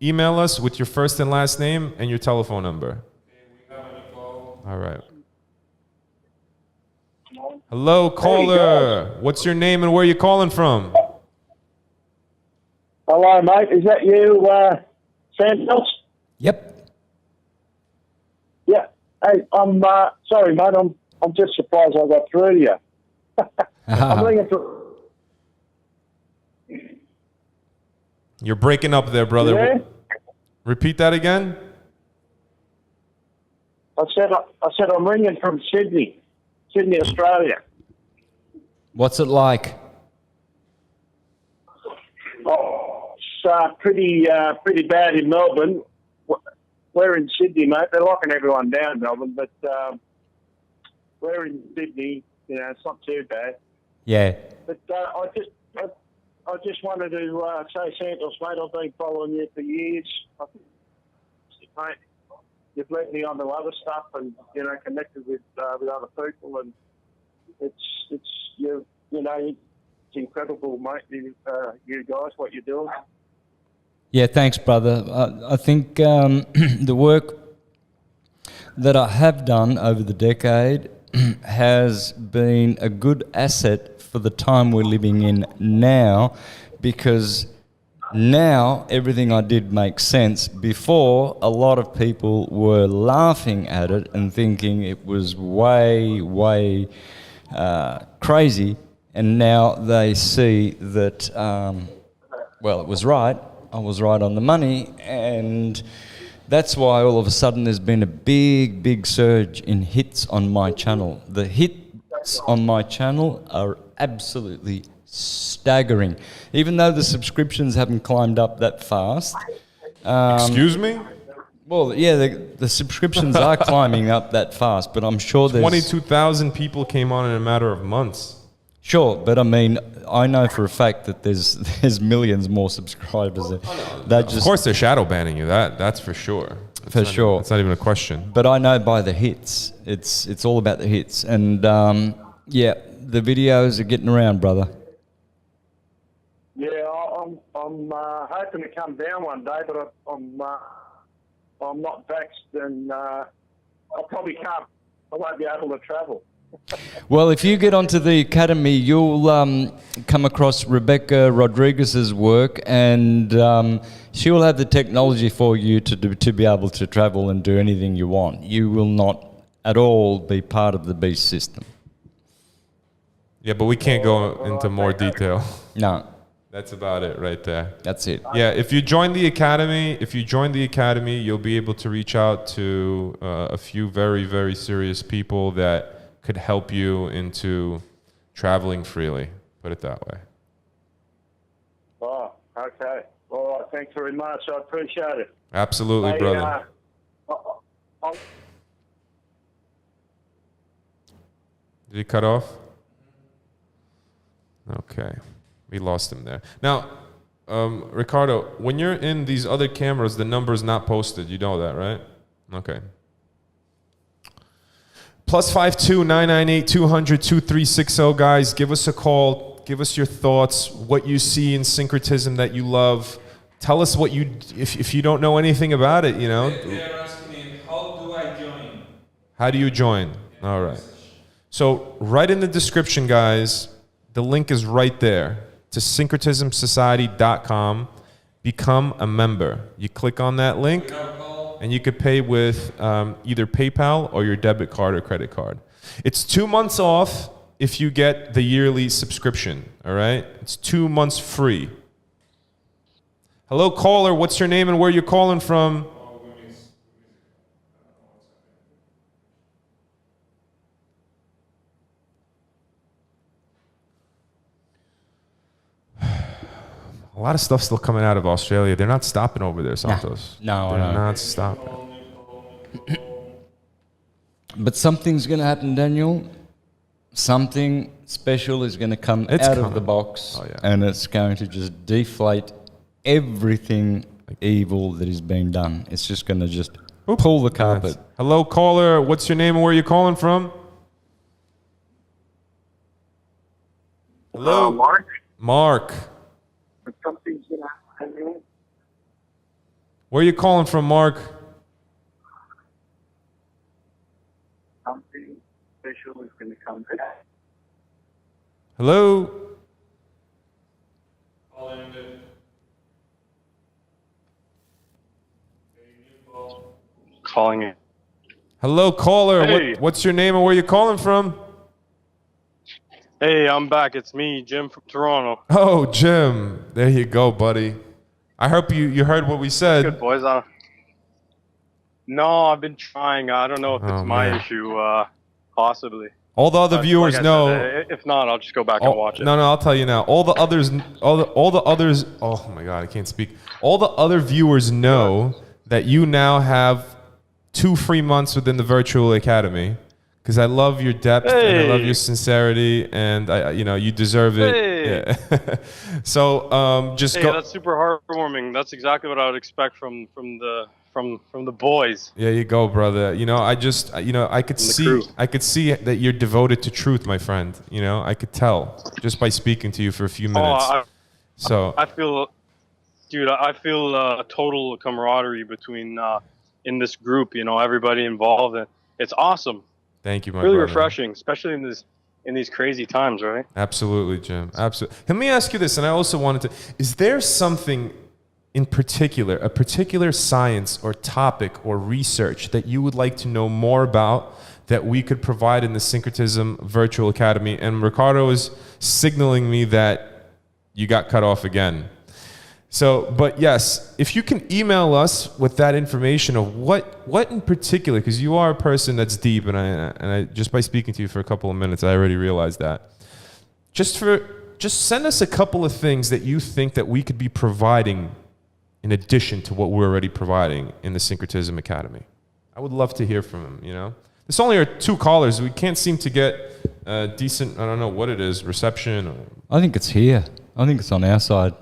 Email us with your first and last name and your telephone number. Okay, we have a call. All right. Hello, caller. What's your name and where are you calling from? Hello, mate. Is that you, Santos? Yep. Yeah. Hey, I'm sorry, mate. I'm just surprised I got through to you. I'm ringing for. You're breaking up there, brother. Yeah? Repeat that again. I said I'm ringing from Sydney, Australia. What's it like? Oh, it's pretty bad in Melbourne. We're in Sydney, mate. They're locking everyone down, Melbourne, but we're in Sydney. You know, it's not too bad. Yeah. But I just wanted to say, Santos, mate, I've been following you for years. Mate, you've led me on to other stuff, and connected with other people, and it's incredible, mate. You guys, what you're doing. Yeah, thanks, brother. I think the work that I have done over the decade has been a good asset for the time we're living in now, because now everything I did makes sense. Before, a lot of people were laughing at it and thinking it was way crazy, and now they see that, it was right. I was right on the money, and that's why all of a sudden there's been a big surge in hits on my channel. The hits on my channel are absolutely staggering, even though the subscriptions haven't climbed up that fast. Excuse me? Well, yeah, the subscriptions are climbing up that fast, but I'm sure there's 22,000 people came on in a matter of months. Sure, but I mean, I know for a fact that there's millions more subscribers. Of course, they're shadow banning you. That's for sure. Sure. It's not even a question. But I know by the hits, it's all about the hits, and yeah, the videos are getting around, brother. Yeah, I'm hoping to come down one day, but I'm not vaxxed, and I probably can't. I won't be able to travel. Well, if you get onto the academy, you'll come across Rebecca Rodriguez's work, and she will have the technology for you to be able to travel and do anything you want. You will not at all be part of the beast system. Yeah, but we can't go into more detail. No, That's about it right there. that's it. Yeah, if you join the academy, you'll be able to reach out to a few very serious people that could help you into traveling freely. Put it that way. Oh, okay. All right, thanks very much. I appreciate it. Absolutely, Hey, brother. Did he cut off? Okay. We lost him there. Now, Ricardo, when you're in these other cameras, the number is not posted. You know that, right? Okay. +52 998 200 2360, guys. Give us a call. Give us your thoughts, what you see in syncretism that you love. Tell us what if you don't know anything about it, They are asking me, how do I join? How do you join? All right. So right in the description, guys, the link is right there to syncretismsociety.com. Become a member. You click on that link, and you could pay with either PayPal or your debit card or credit card. It's 2 months off if you get the yearly subscription, all right? It's 2 months free. Hello, caller. What's your name and where you're calling from? A lot of stuff still coming out of Australia. They're not stopping over there, Santos. No, I They're know. not stopping. But something's going to happen, Daniel. Something special is going to come It's out of coming. the box, Oh, yeah. and it's going to just deflate everything evil that is being done. It's just going to just pull the carpet. Hello, caller. What's your name and where are you calling from? Hello, Mark. Mark. Something's gonna happen. Where are you calling from, Mark? Something special is gonna come back. Hello. Calling it. Hello, caller. Hey. What's your name and where are you calling from? Hey, I'm back. It's me, Jim from Toronto. Oh, Jim. There you go, buddy. I hope you heard what we said. Good boys. No, I've been trying. I don't know if it's Oh, my man. issue. Possibly. All the other But viewers like I know. said, if not, I'll just go back and watch it. No, I'll tell you now. All the others. Oh my God, I can't speak. All the other viewers know that you now have 2 free months within the virtual academy. Because I love your depth and I love your sincerity, and you deserve it. Hey. Yeah. So just Hey, go. that's super heartwarming. That's exactly what I would expect from the boys. There you go, brother. I could crew. see that you're devoted to truth, my friend. I could tell just by speaking to you for a few minutes. I feel, dude, I feel a total camaraderie between in this group. Everybody involved. And it's awesome. Thank you, my Really brother. refreshing, especially in these crazy times, right? Absolutely, Jim. Absolutely. Let me ask you this, and I also wanted to: is there something in particular, a particular science or topic or research that you would like to know more about that we could provide in the Syncretism Virtual Academy? And Ricardo is signaling me that you got cut off again. So, but yes, if you can email us with that information of what in particular, because you are a person that's deep, and I just by speaking to you for a couple of minutes, I already realized that. Just send us a couple of things that you think that we could be providing in addition to what we're already providing in the Syncretism Academy. I would love to hear from them, There's only are 2 callers. We can't seem to get a decent, I don't know what it is, reception. Or... I think it's here. I think it's on our side.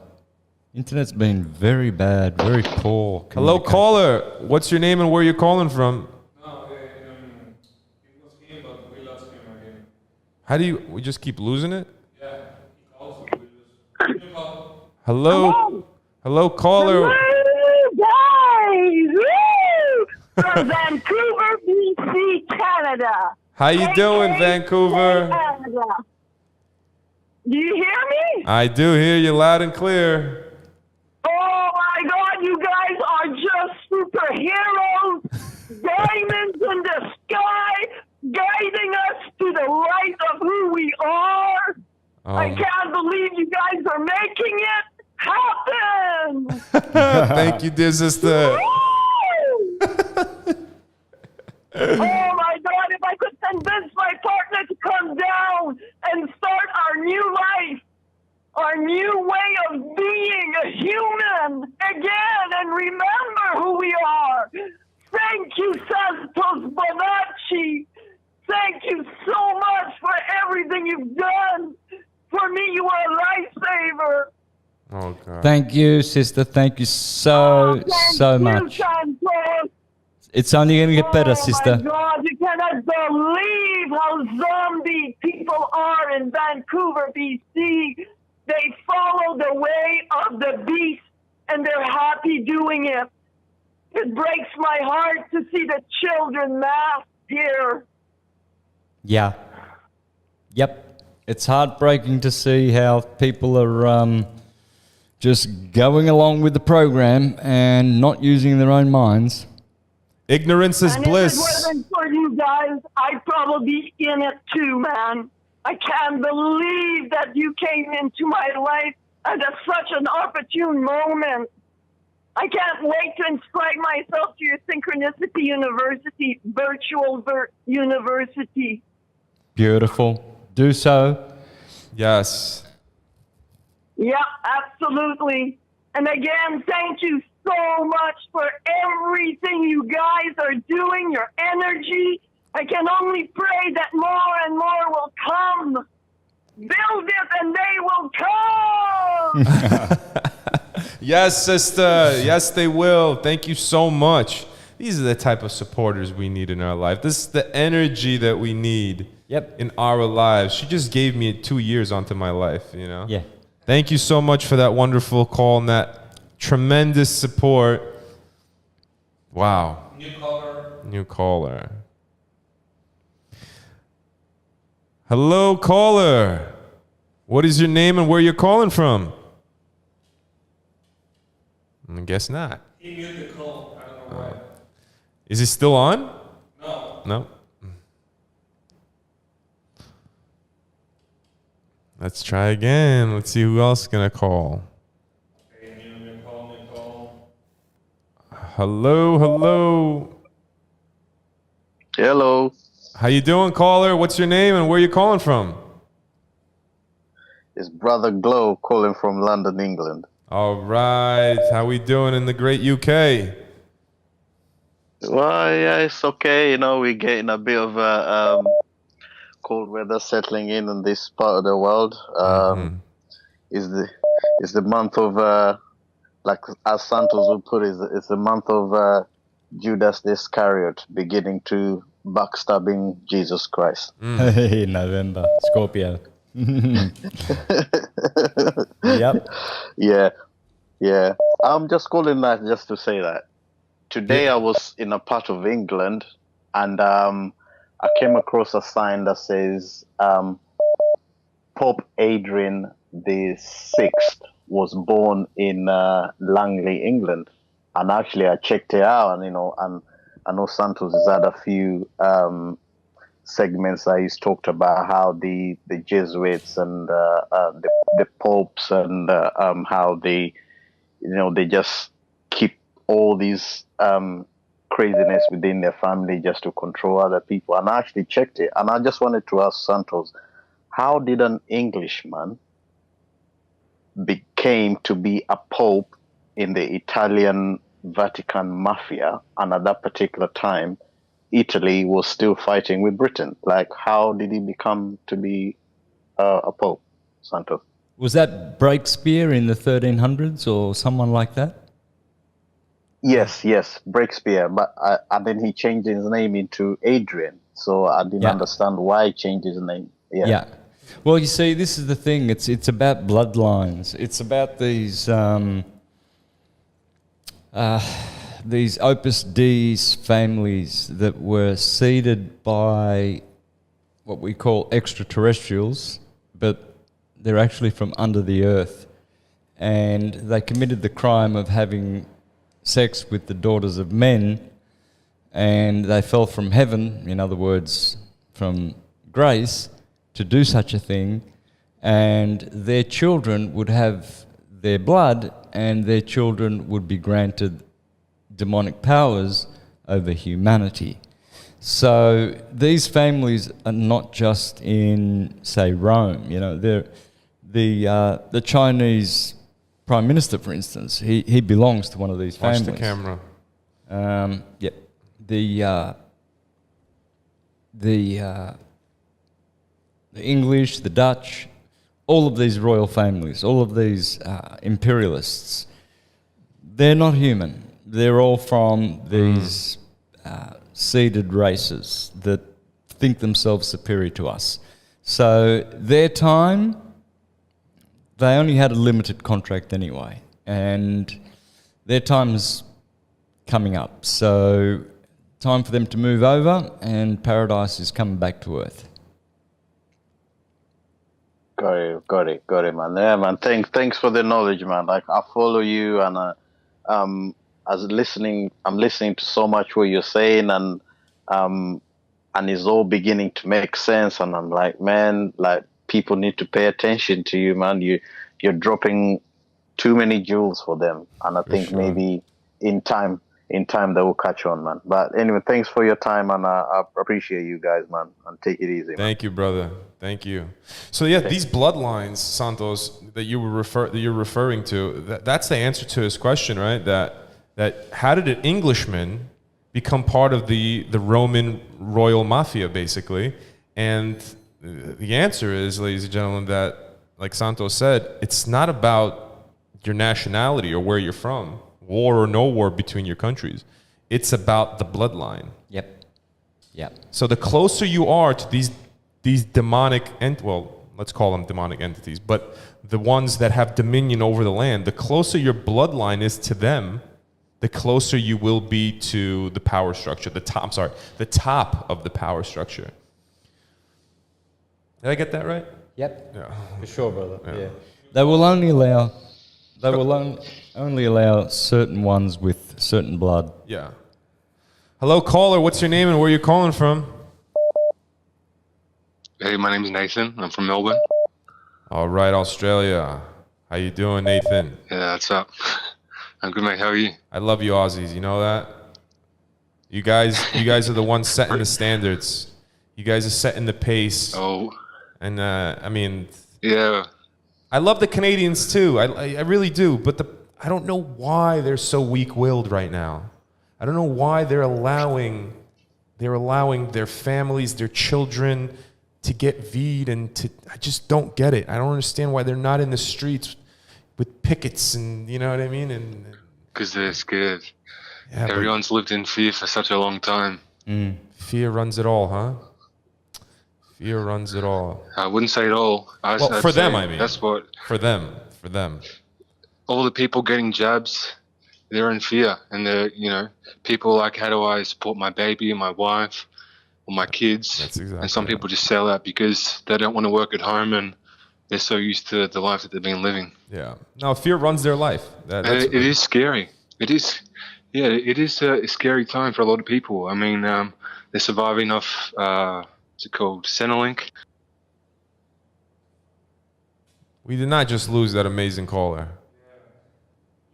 Internet's been very bad, very poor. Hello, caller. What's your name and where you're calling from? No, it was him, but we lost him again. How do we just keep losing it? Yeah, he calls and we lose. Hello? Hello, caller. Hey, guys! Woo! From Vancouver, BC, Canada. How you doing, Vancouver? Canada. Do you hear me? I do hear you loud and clear. Oh my God, you guys are just superheroes, diamonds in the sky, guiding us to the light of who we are. Oh. I can't believe you guys are making it happen. Thank you, dear sister. Oh my God, if I could convince my partner to come down and start our new life, our new way of being a human again, and remember who we are. Thank you, Santos Bonacci. Thank you so much for everything you've done. For me, you are a lifesaver. Oh, God. Thank you, sister. Thank you so Thank you, much. Santos. It's only going to get better, sister. Oh my God, you cannot believe how zombie people are in Vancouver, BC. They follow the way of the beast, and they're happy doing it. It breaks my heart to see the children masked here. Yeah. Yep. It's heartbreaking to see how people are just going along with the program and not using their own minds. Ignorance is And bliss. if it wasn't for you guys, I'd probably be in it too, man. I can't believe that you came into my life at such an opportune moment. I can't wait to inscribe myself to your Synchronicity University, virtual university. Beautiful. Do so. Yes. Yeah, absolutely. And again, thank you so much for everything you guys are doing, your energy. I can only pray that more and more will come. Build it and they will come. Yes, sister. Yes, they will. Thank you so much. These are the type of supporters we need in our life. This is the energy that we need in our lives. She just gave me 2 years onto my life, you know? Yeah. Thank you so much for that wonderful call and that tremendous support. Wow. New caller. Hello, caller. What is your name and where you're calling from? I guess not. He muted the call. I don't know why. Is he still on? No. No. Let's try again. Let's see who else is gonna call. Okay, Nicole. Hello, hello. Hello, How you doing, caller? What's your name and where you calling from? it's Brother Glow calling from London, England. All right. How we doing in the great UK? Well, yeah, it's okay. You know, we're getting a bit of cold weather settling in this part of the world. Is the month of like as Santos would put it, it's the month of Judas Iscariot beginning to backstabbing Jesus Christ. Hey, November. Scorpio. Yep. Yeah. I'm just calling that just to say that. Today I was in a part of England and I came across a sign that says Pope Adrian the Sixth was born in Langley, England. And actually I checked it out and and I know Santos has had a few segments that he's talked about how the Jesuits and the popes and how they they just keep all these craziness within their family just to control other people. And I actually checked it, and I just wanted to ask Santos, how did an Englishman became to be a pope in the Italian Vatican mafia, and at that particular time Italy was still fighting with Britain? Like, how did he become to be a pope, Santos? Was that Breakspear in the 1300s or someone like that? Yes, Breakspear. But and then he changed his name into Adrian. So I didn't understand why he changed his name. Yeah. Well, you see, this is the thing. It's about bloodlines. It's about these Opus Dei's families that were seeded by what we call extraterrestrials, but they're actually from under the earth. And they committed the crime of having sex with the daughters of men, and they fell from heaven, in other words, from grace, to do such a thing, and their children would have their blood, and their children would be granted demonic powers over humanity. So these families are not just in, say, Rome. They're the Chinese Prime Minister, for instance. He belongs to one of these families. Watch the camera. Yep. The English, the Dutch, all of these royal families, all of these imperialists, they're not human. They're all from these seeded races that think themselves superior to us. So their time, they only had a limited contract anyway, and their time's coming up. So time for them to move over, and paradise is coming back to earth. Got it, man. Yeah, man. Thanks for the knowledge, man. Like, I follow you, and I'm listening to so much what you're saying, and it's all beginning to make sense. And I'm like, man, like, people need to pay attention to you, man. You're dropping too many jewels for them, and I think maybe in time in time they will catch on, man. But anyway, thanks for your time, and I appreciate you guys, man. And take it easy, man. Thank you, brother. Thank you. So yeah, these bloodlines, Santos, that you're referring to, that's the answer to his question, right? That how did an Englishman become part of the Roman royal mafia, basically? And the answer is, ladies and gentlemen, that, like Santos said, it's not about your nationality or where you're from, war or no war between your countries. It's about the bloodline. Yep. Yep. So the closer you are to these demonic, let's call them demonic entities, but the ones that have dominion over the land, the closer your bloodline is to them, the closer you will be to the power structure, the top of the power structure. Did I get that right? Yep. Yeah. For sure, brother. Yeah. They will only allow certain ones with certain blood. Yeah. Hello, caller. What's your name and where you calling from? Hey, my name is Nathan. I'm from Melbourne. All right, Australia. How you doing, Nathan? Yeah, what's up? I'm good, mate. How are you? I love you, Aussies. You know that? You guys are the ones setting the standards. You guys are setting the pace. Oh. And I mean, yeah. I love the Canadians too. I really do. But I don't know why they're so weak-willed right now. I don't know why they're allowing their families, their children, to get V'd I just don't get it. I don't understand why they're not in the streets with pickets and, you know what I mean? Because they're scared. Yeah, everyone's lived in fear for such a long time. Fear runs it all, huh? Fear runs it all. I wouldn't say it all. For them, I mean. That's what. For them. All the people getting jabs, they're in fear. And people like, how do I support my baby and my wife or my kids? That's exactly and some people just sell out because they don't want to work at home and they're so used to the life that they've been living. Yeah. No, fear runs their life. It is scary. It is. Yeah, it is a scary time for a lot of people. I mean, they're surviving off, what's it called, Centrelink. We did not just lose that amazing caller.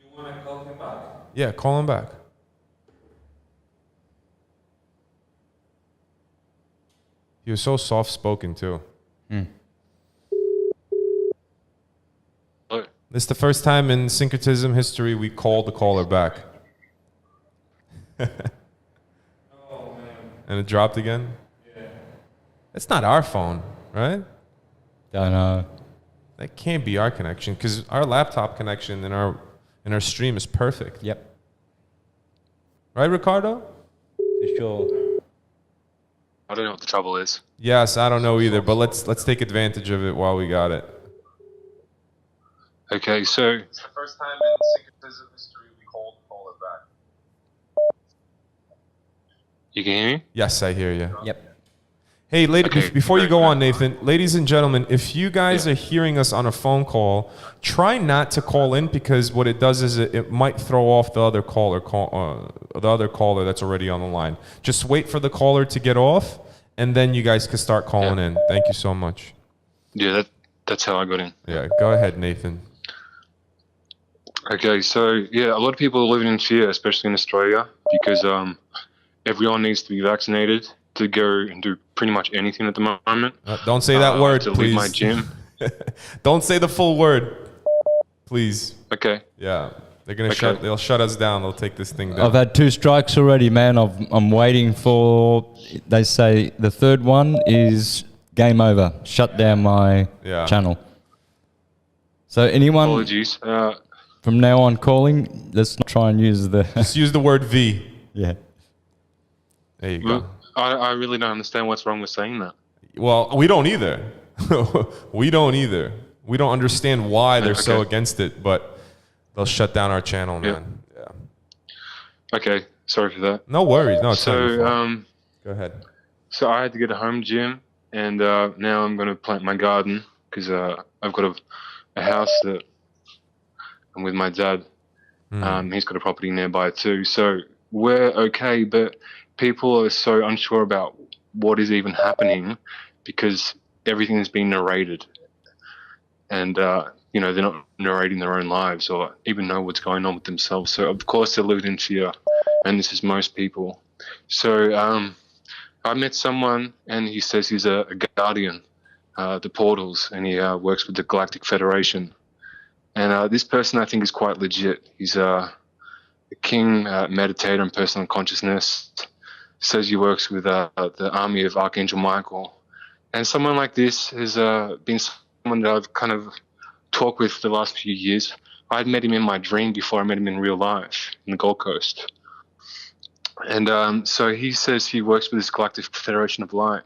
You want to call him back? Yeah, call him back. He was so soft-spoken, too. This is the first time in Syncretism history we called the caller back. Oh, man. And it dropped again? Yeah. It's not our phone, right? Don't know. That can't be our connection because our laptop connection in our stream is perfect. Yep. Right, Ricardo? For sure. I don't know what the trouble is. Yes, I don't know either, but let's take advantage of it while we got it. Okay, so It's the first time in Syncretism history we called the caller back. you can hear me? Yes, I hear you. Yep. Hey, Okay, before you great, go great. on, Nathan, ladies and gentlemen, if you guys are hearing us on a phone call, try not to call in because what it does is it might throw off the other caller that's already on the line. Just wait for the caller to get off, and then you guys can start calling in. Thank you so much. Yeah, that's how I got in. Yeah, go ahead, Nathan. Okay, so yeah, a lot of people are living in fear, especially in Australia, because everyone needs to be vaccinated to go and do pretty much anything at the moment. Don't say that word, to please. leave my gym. Don't say the full word, please. Okay. Yeah, they're gonna Okay. They'll shut us down. They'll take this thing down. I've had 2 strikes already, man. I'm waiting for. They say the third one is game over. Shut down my channel. So anyone Apologies. from now on calling, let's not try and use the. Just use the word V. Yeah. There you go. I really don't understand what's wrong with saying that. Well, we don't either. We don't either. We don't understand why they're so Okay. against it, but they'll shut down our channel, man. Yeah. Okay, sorry for that. No worries. No, it's not your So fault. Go ahead. so I had to get a home gym, and now I'm going to plant my garden because I've got a house that I'm with my dad. He's got a property nearby too, so we're okay. But people are so unsure about what is even happening because everything is being narrated, and they're not narrating their own lives or even know what's going on with themselves. So of course they're living in fear, and this is most people. So I met someone, and he says he's a guardian, the portals, and he works with the Galactic Federation. And this person I think is quite legit. He's a king meditator and personal consciousness. Says he works with the army of Archangel Michael. And someone like this has been someone that I've kind of talked with the last few years. I'd met him in my dream before I met him in real life in the Gold Coast. And so he says he works with this Galactic Federation of Light.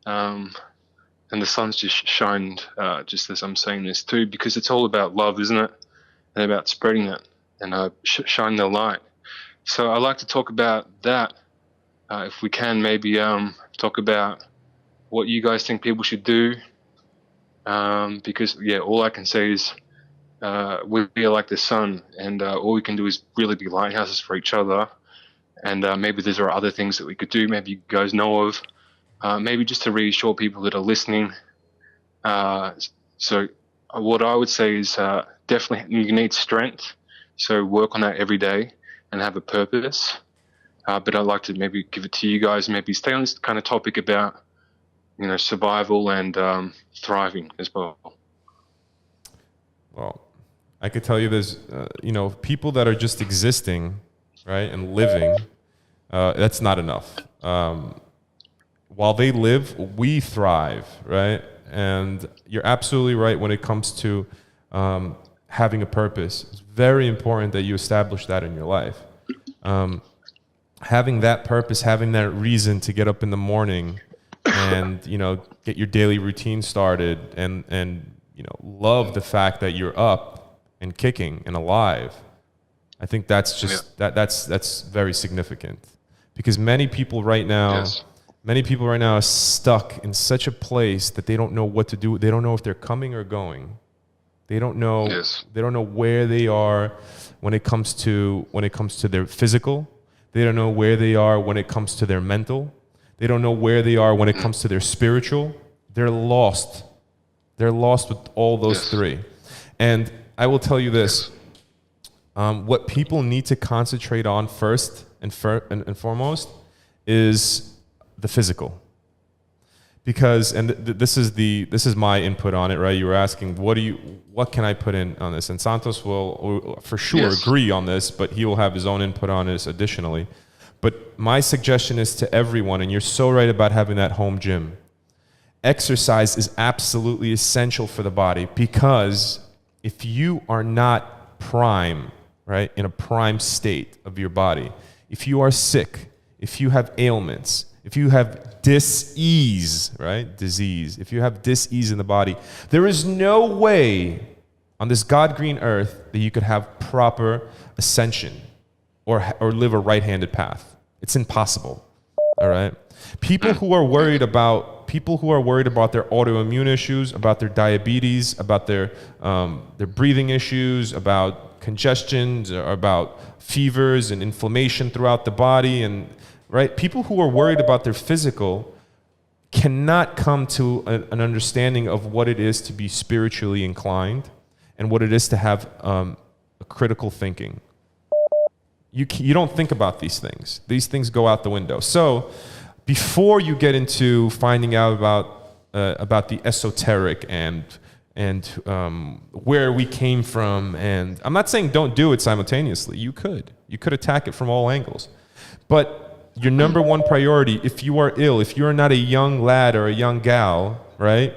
And the sun's just shined just as I'm saying this too, because it's all about love, isn't it? And about spreading it and shining the light. So I like to talk about that. If we can, maybe talk about what you guys think people should do. Because, yeah, all I can say is we are like the sun, and all we can do is really be lighthouses for each other. And maybe there are other things that we could do, maybe you guys know of. Maybe just to reassure people that are listening. So what I would say is definitely you need strength. So work on that every day and have a purpose. But I'd like to maybe give it to you guys, maybe stay on this kind of topic about, survival and thriving as well. Well, I could tell you there's, people that are just existing, right, and living, that's not enough. While they live, we thrive, right? And you're absolutely right when it comes to having a purpose. It's very important that you establish that in your life. Having that purpose, having that reason to get up in the morning and, get your daily routine started and love the fact that you're up and kicking and alive. I think that's just, that's very significant, because many people right now are stuck in such a place that they don't know what to do. They don't know if they're coming or going. They don't know. They don't know where they are when it comes to their physical. They don't know where they are when it comes to their mental. They don't know where they are when it comes to their spiritual. They're lost. They're lost with all those three. And I will tell you this. What people need to concentrate on first and foremost is the physical. Because, and this is my input on it, right? You were asking, what can I put in on this? And Santos will for sure agree on this, but he will have his own input on this additionally. But my suggestion is to everyone, and you're so right about having that home gym. Exercise is absolutely essential for the body, because if you are not prime, right, in a prime state of your body, if you are sick, if you have ailments, if you have dis-ease, right, disease, if you have dis-ease in the body, there is no way on this God-green earth that you could have proper ascension or live a right-handed path. It's impossible, all right? People who are worried about their autoimmune issues, about their diabetes, about their breathing issues, about congestions, or about fevers and inflammation throughout the body, and right, people who are worried about their physical cannot come to an understanding of what it is to be spiritually inclined and what it is to have a critical thinking. You don't think about these things. These things go out the window. So before you get into finding out about the esoteric and where we came from, and I'm not saying don't do it simultaneously. You could attack it from all angles, but your number one priority, if you are ill, if you're not a young lad or a young gal, right,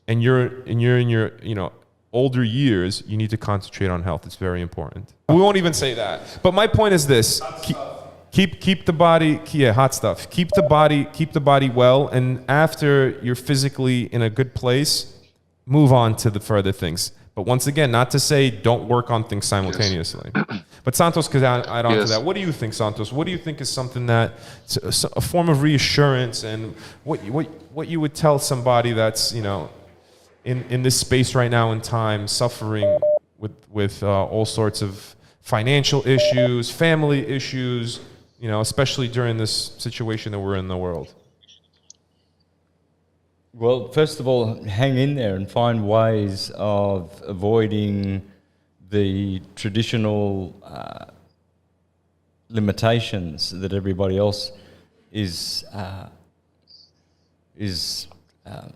and you're in your older years, you need to concentrate on health. It's very important. We won't even say that. But my point is this: keep the body, hot stuff. Keep the body well, and after you're physically in a good place, move on to the further things. But once again, not to say don't work on things simultaneously. But Santos could add on to that. What do you think, Santos? What do you think is something that's a form of reassurance, and what you would tell somebody that's in this space right now in time, suffering with all sorts of financial issues, family issues, especially during this situation that we're in the world? Well, first of all, hang in there and find ways of avoiding the traditional limitations that everybody else is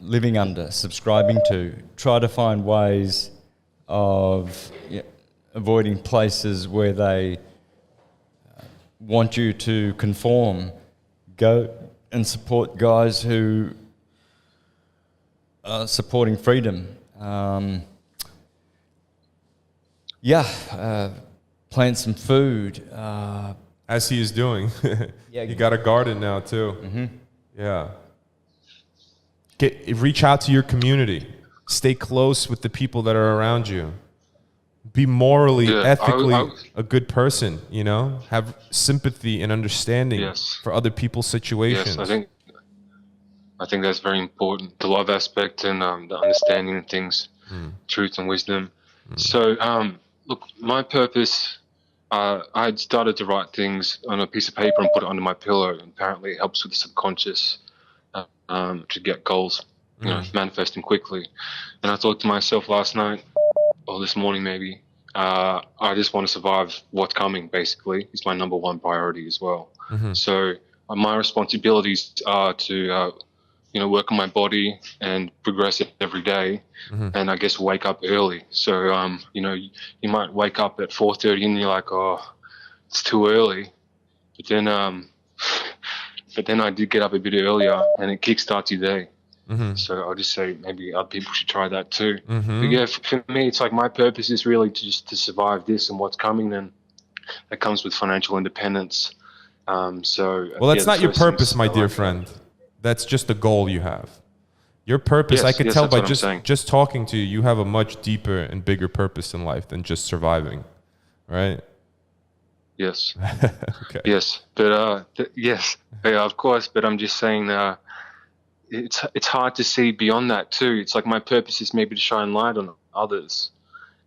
living under, subscribing to. Try to find ways of avoiding places where they want you to conform. Go and support guys who are supporting freedom. Plant some food. As he is doing. Yeah. You got a garden now too. Mm-hmm. Yeah. Reach out to your community. Stay close with the people that are around you. Be morally, ethically a good person, you know? Have sympathy and understanding for other people's situations. Yes, I think that's very important. The love aspect and the understanding of things, truth and wisdom. So, look, my purpose, I had started to write things on a piece of paper and put it under my pillow. And apparently it helps with the subconscious to get goals, you know, manifesting quickly. And I thought to myself last night, or this morning maybe, I just want to survive what's coming, basically. It's my number one priority as well. So my responsibilities are to, work on my body and progress it every day. And I guess wake up early. So, you might wake up at 4:30 and you're like, oh, it's too early. But then I did get up a bit earlier and it kickstarts your day. So I'll just say maybe other people should try that too. But yeah, for me, it's like my purpose is really to survive this and what's coming. Then that comes with financial independence. Well, that's not your purpose, my dear friend. That's just the goal you have. Your purpose, I could tell by just talking to you, you have a much deeper and bigger purpose in life than just surviving, right? Yes. Okay. Yes, but yes, yeah, of course. But I'm just saying, it's hard to see beyond that too. It's like my purpose is maybe to shine light on others,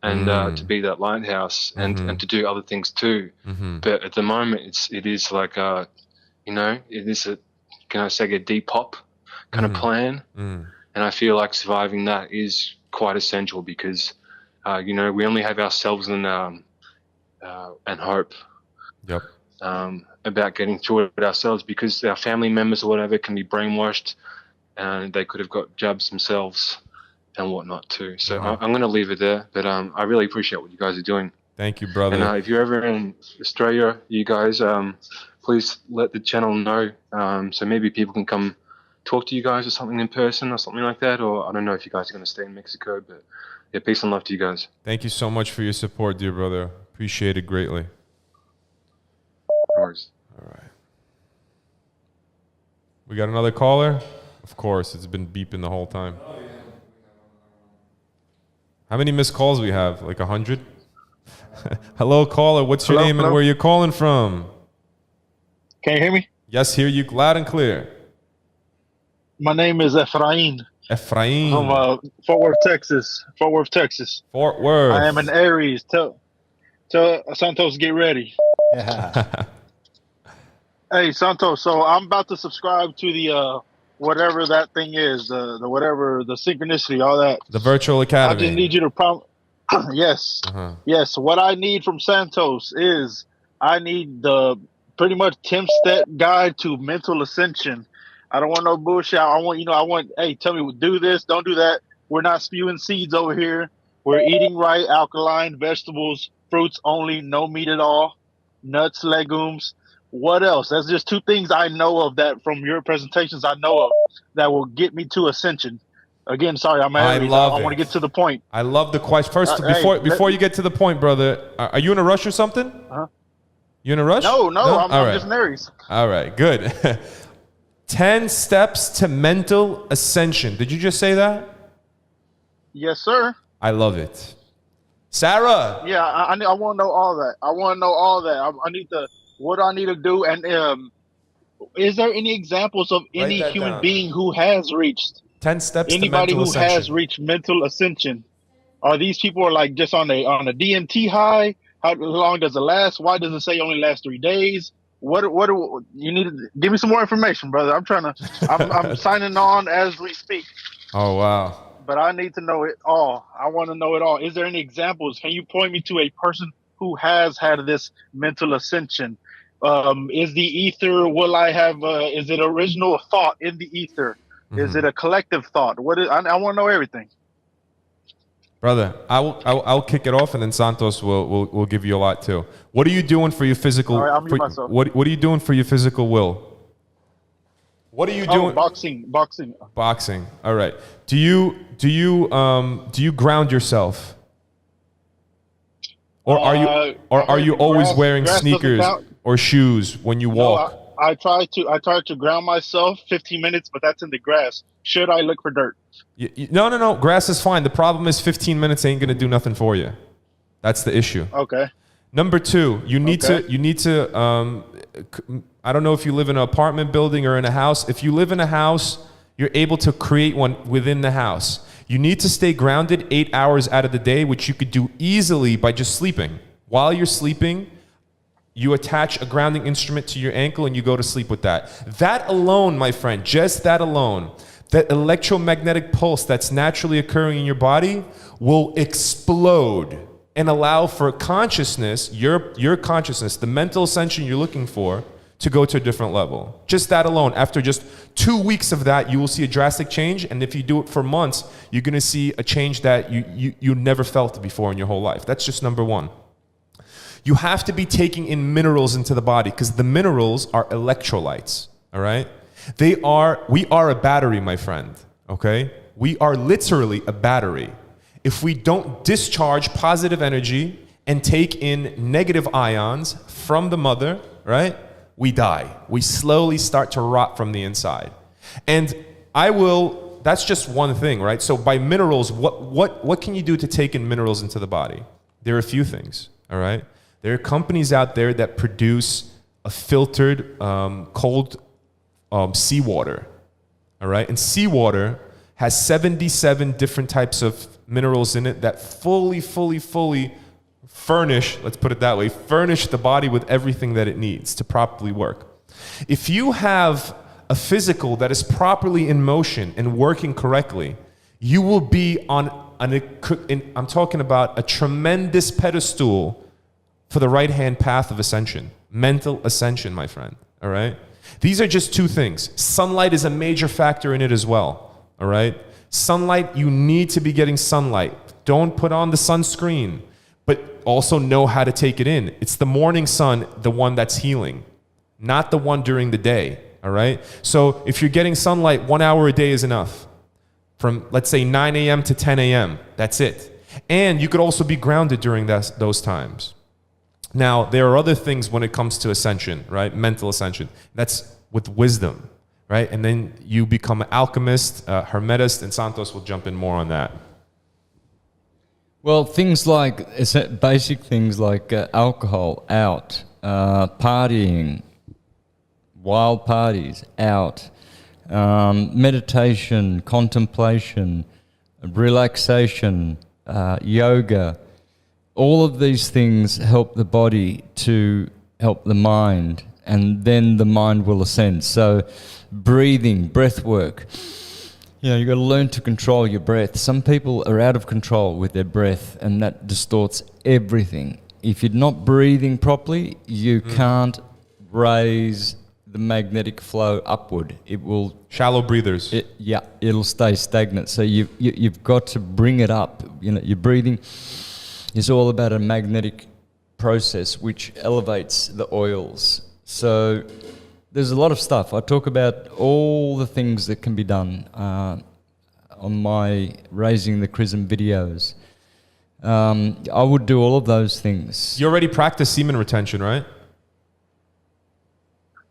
and to be that lighthouse, and to do other things too. But at the moment, it is like it is a, can I say, a Depop kind of plan, and I feel like surviving that is quite essential because we only have ourselves and hope. Yep. About getting through it ourselves, because our family members or whatever can be brainwashed and they could have got jabs themselves and whatnot too. So I'm going to leave it there, but I really appreciate what you guys are doing. Thank you, brother. And if you're ever in Australia, you guys, please let the channel know, so maybe people can come talk to you guys or something in person or something like that. Or I don't know if you guys are going to stay in Mexico, but yeah, peace and love to you guys. Thank you so much for your support, dear brother. Appreciate it greatly. All right. We got another caller? Of course, it's been beeping the whole time. How many missed calls we have? Like 100? Hello, caller. What's your name and where you calling from? Can you hear me? Yes, hear you loud and clear. My name is Efrain. Efrain. From Fort Worth, Texas. Fort Worth, Texas. Fort Worth. I am an Aries. Tell Santos get ready. Yeah. Hey, Santos. So I'm about to subscribe to the whatever that thing is, the whatever, the synchronicity, all that. The virtual academy. I just need you to yes. Yes. What I need from Santos is I need the pretty much 10-step guide to mental ascension. I don't want no bullshit. Hey, tell me, do this, don't do that. We're not spewing seeds over here. We're eating right, alkaline, vegetables, fruits only, no meat at all, nuts, legumes. What else? That's just 2 things I know of that from your presentations I know of that will get me to ascension. Again, sorry, I want to get to the point. I love the question. First, before you get to the point, brother, are you in a rush or something? You in a rush? No, I'm just an Aries. All right, good. 10 steps to mental ascension. Did you just say that? Yes, sir. I love it. Sarah. Yeah, I want to know all that. I need to. What do I need to do? And is there any examples of any human being who has reached 10 steps? Anybody to mental who ascension. has reached mental ascension? Are these people like just on a DMT high? How long does it last? Why does it say only last 3 days? What you need to give me some more information, brother. I'm signing on as we speak. Oh wow. But I need to know it all. I want to know it all. Is there any examples? Can you point me to a person who has had this mental ascension? Is the ether? Will I have? Is it original thought in the ether? Is it a collective thought? What is? I want to know everything. Brother, I'll kick it off, and then Santos will give you a lot too. What are you doing for your physical? All right, I'll mute myself. What are you doing for your physical will? What are you doing? Boxing. Boxing. All right. Do you ground yourself? Or are you always wearing sneakers or shoes when you walk? No, I try to ground myself 15 minutes, but that's in the grass. Should I look for dirt? No. Grass is fine. The problem is 15 minutes ain't gonna do nothing for you. That's the issue. Okay. Number two, you need to. I don't know if you live in an apartment building or in a house. If you live in a house, you're able to create one within the house. You need to stay grounded 8 hours out of the day, which you could do easily by just sleeping. While you're sleeping, you attach a grounding instrument to your ankle and you go to sleep with that. That alone, my friend, just that alone, that electromagnetic pulse that's naturally occurring in your body will explode and allow for consciousness, your consciousness, the mental ascension you're looking for, to go to a different level. Just that alone, after just 2 weeks of that, you will see a drastic change. And if you do it for months, you're going to see a change that you never felt before in your whole life. That's just number one. You have to be taking in minerals into the body because the minerals are electrolytes, all right? We are a battery, my friend, okay? We are literally a battery. If we don't discharge positive energy and take in negative ions from the mother, right? We die. We slowly start to rot from the inside. And that's just one thing, right? So by minerals, what can you do to take in minerals into the body? There are a few things, all right? There are companies out there that produce a filtered cold seawater, all right? And seawater has 77 different types of minerals in it that fully furnish, let's put it that way, furnish the body with everything that it needs to properly work. If you have a physical that is properly in motion and working correctly, you will be I'm talking about a tremendous pedestal for the right-hand path of ascension, mental ascension, my friend, all right? These are just two things. Sunlight is a major factor in it as well, all right? Sunlight, you need to be getting sunlight. Don't put on the sunscreen, but also know how to take it in. It's the morning sun, the one that's healing, not the one during the day, all right? So if you're getting sunlight, 1 hour a day is enough. From, let's say, 9 a.m. to 10 a.m., that's it. And you could also be grounded during those times. Now, there are other things when it comes to ascension, right? Mental ascension. That's with wisdom, right? And then you become an alchemist, hermetist, and Santos will jump in more on that. Well, things like, basic things like alcohol, out, partying, wild parties, out, meditation, contemplation, relaxation, yoga, all of these things help the body to help the mind, and then the mind will ascend. So breathing, breath work. You've got to learn to control your breath. Some people are out of control with their breath, and that distorts everything. If you're not breathing properly, you can't raise the magnetic flow upward. It will... Shallow breathers. It'll stay stagnant. So you've got to bring it up. Your breathing is all about a magnetic process which elevates the oils. So there's a lot of stuff. I talk about all the things that can be done on my Raising the Chrism videos. I would do all of those things. You already practice semen retention, right?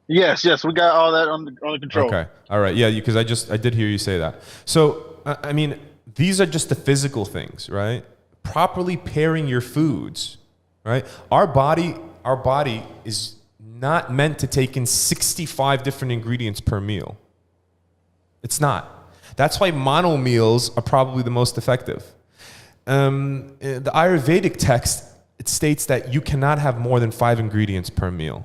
Yes, we got all that under control. Okay, all right, yeah, because I did hear you say that. So, I mean, these are just the physical things, right? Properly pairing your foods, right? Our body is not meant to take in 65 different ingredients per meal. It's not. That's why mono meals are probably the most effective. The Ayurvedic text, it states that you cannot have more than 5 ingredients per meal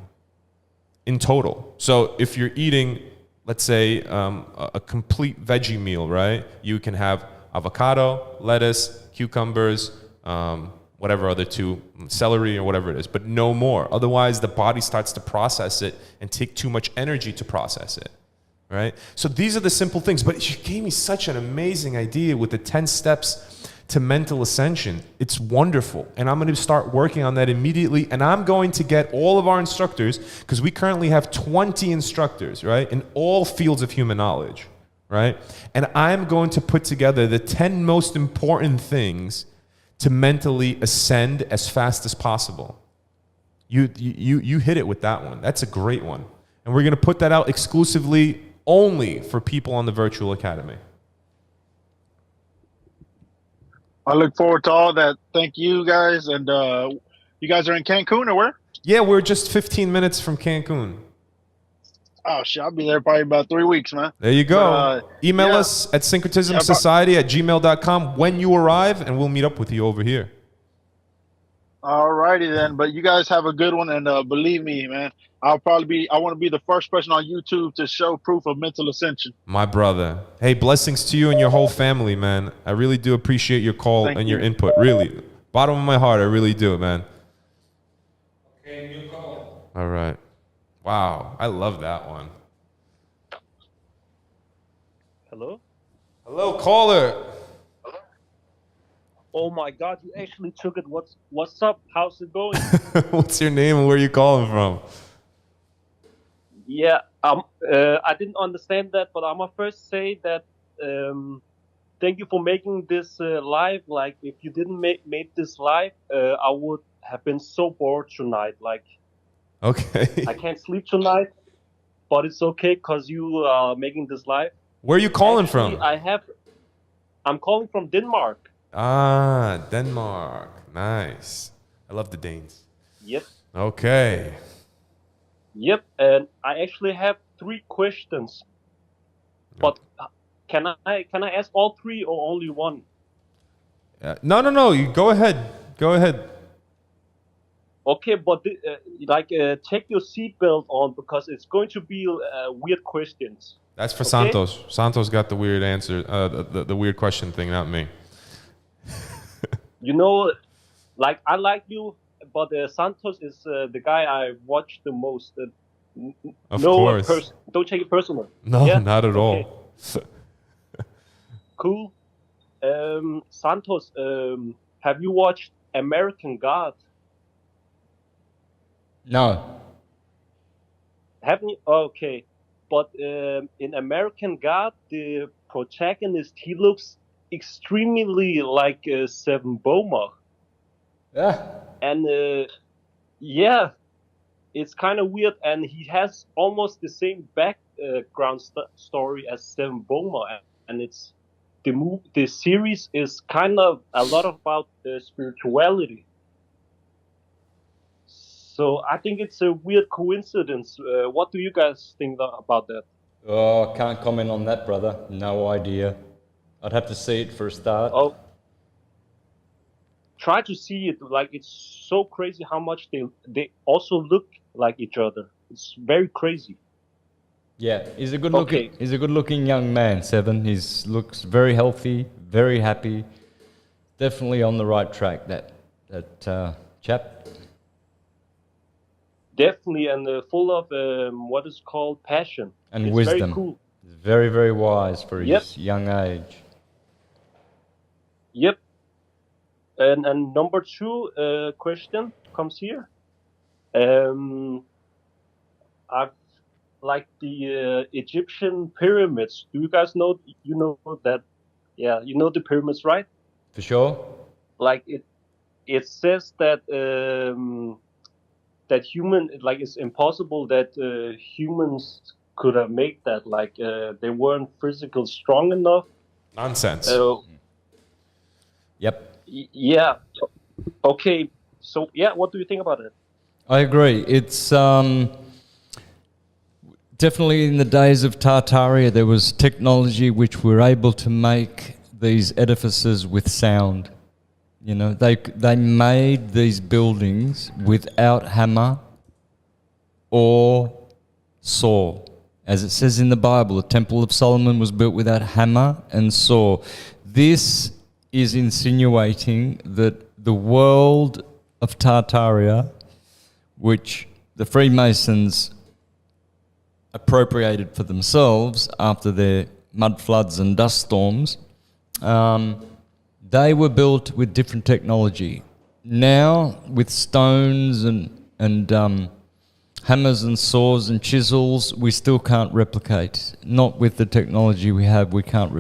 in total. So if you're eating, let's say, a complete veggie meal, right? You can have avocado, lettuce, cucumbers, whatever other two, celery or whatever it is, but no more. Otherwise, the body starts to process it and take too much energy to process it, right? So these are the simple things, but she gave me such an amazing idea with the 10 steps to mental ascension. It's wonderful. And I'm going to start working on that immediately. And I'm going to get all of our instructors, because we currently have 20 instructors, right, in all fields of human knowledge, right? And I'm going to put together the 10 most important things to mentally ascend as fast as possible. You hit it with that one. That's a great one. And we're going to put that out exclusively only for people on the Virtual Academy. I look forward to all that. Thank you guys. And you guys are in Cancun or where? Yeah, we're just 15 minutes from Cancun. Oh, shit. I'll be there probably about 3 weeks, man. There you go. But, Email us at syncretismsociety@gmail.com when you arrive, and we'll meet up with you over here. All righty then. But you guys have a good one. And believe me, man, I want to be the first person on YouTube to show proof of mental ascension. My brother. Hey, blessings to you and your whole family, man. I really do appreciate your call and your input. Really. Bottom of my heart, I really do, man. Okay, new call. All right. Wow. I love that one. Hello? Hello, caller. Oh my God, you actually took it. What's up? How's it going? What's your name and where are you calling from? Yeah, I didn't understand that, but I'm gonna first say that thank you for making this live. Like, if you didn't make this live, I would have been so bored tonight. Like, okay. I can't sleep tonight, but it's okay because you are making this live. Where are you calling Actually, from? I'm calling from Denmark. Ah, Denmark. Nice. I love the Danes. Yep. Okay. Yep, and I actually have 3 questions. But can I ask all 3 or only one? No. You go ahead. Go ahead. Okay, but take your seatbelt on because it's going to be weird questions. That's for Okay? Santos. Santos got the weird answer, the weird question thing, not me. You know, like, I like you, but Santos is the guy I watch the most. Of course. Don't take it personal. No, Yeah? not at Okay. all. Cool. Santos, have you watched American God? No. Haven't you? Okay. But in American God, the protagonist, he looks extremely like Seven Boma. Yeah. And yeah, it's kind of weird. And he has almost the same background story as Seven Boma. And it's the series is kind of a lot about spirituality. So I think it's a weird coincidence. What do you guys think about that? Oh, can't comment on that, brother. No idea. I'd have to see it for a start. Oh, try to see it. Like, it's so crazy how much they also look like each other. It's very crazy. Yeah, he's a good Okay. looking young man, Seven. He looks very healthy, very happy. Definitely on the right track, that chap. Definitely, and full of what is called passion. And it's wisdom. Very cool. He's very, very wise for Yep. his young age. Yep. And number 2 question comes here. I've like the Egyptian pyramids. Do you guys know? You know that? Yeah, you know the pyramids, right? For sure. Like, it says that that it's impossible that humans could have made that. Like, they weren't physically strong enough. Nonsense. Yep. Yeah. Okay. So yeah, what do you think about it? I agree. It's definitely in the days of Tartaria, there was technology which were able to make these edifices with sound. You know, they made these buildings without hammer or saw. As it says in the Bible, the Temple of Solomon was built without hammer and saw. This is insinuating that the world of Tartaria, which the Freemasons appropriated for themselves after their mud floods and dust storms, they were built with different technology. Now, with stones and hammers and saws and chisels, we still can't replicate. Not with the technology we have, we can't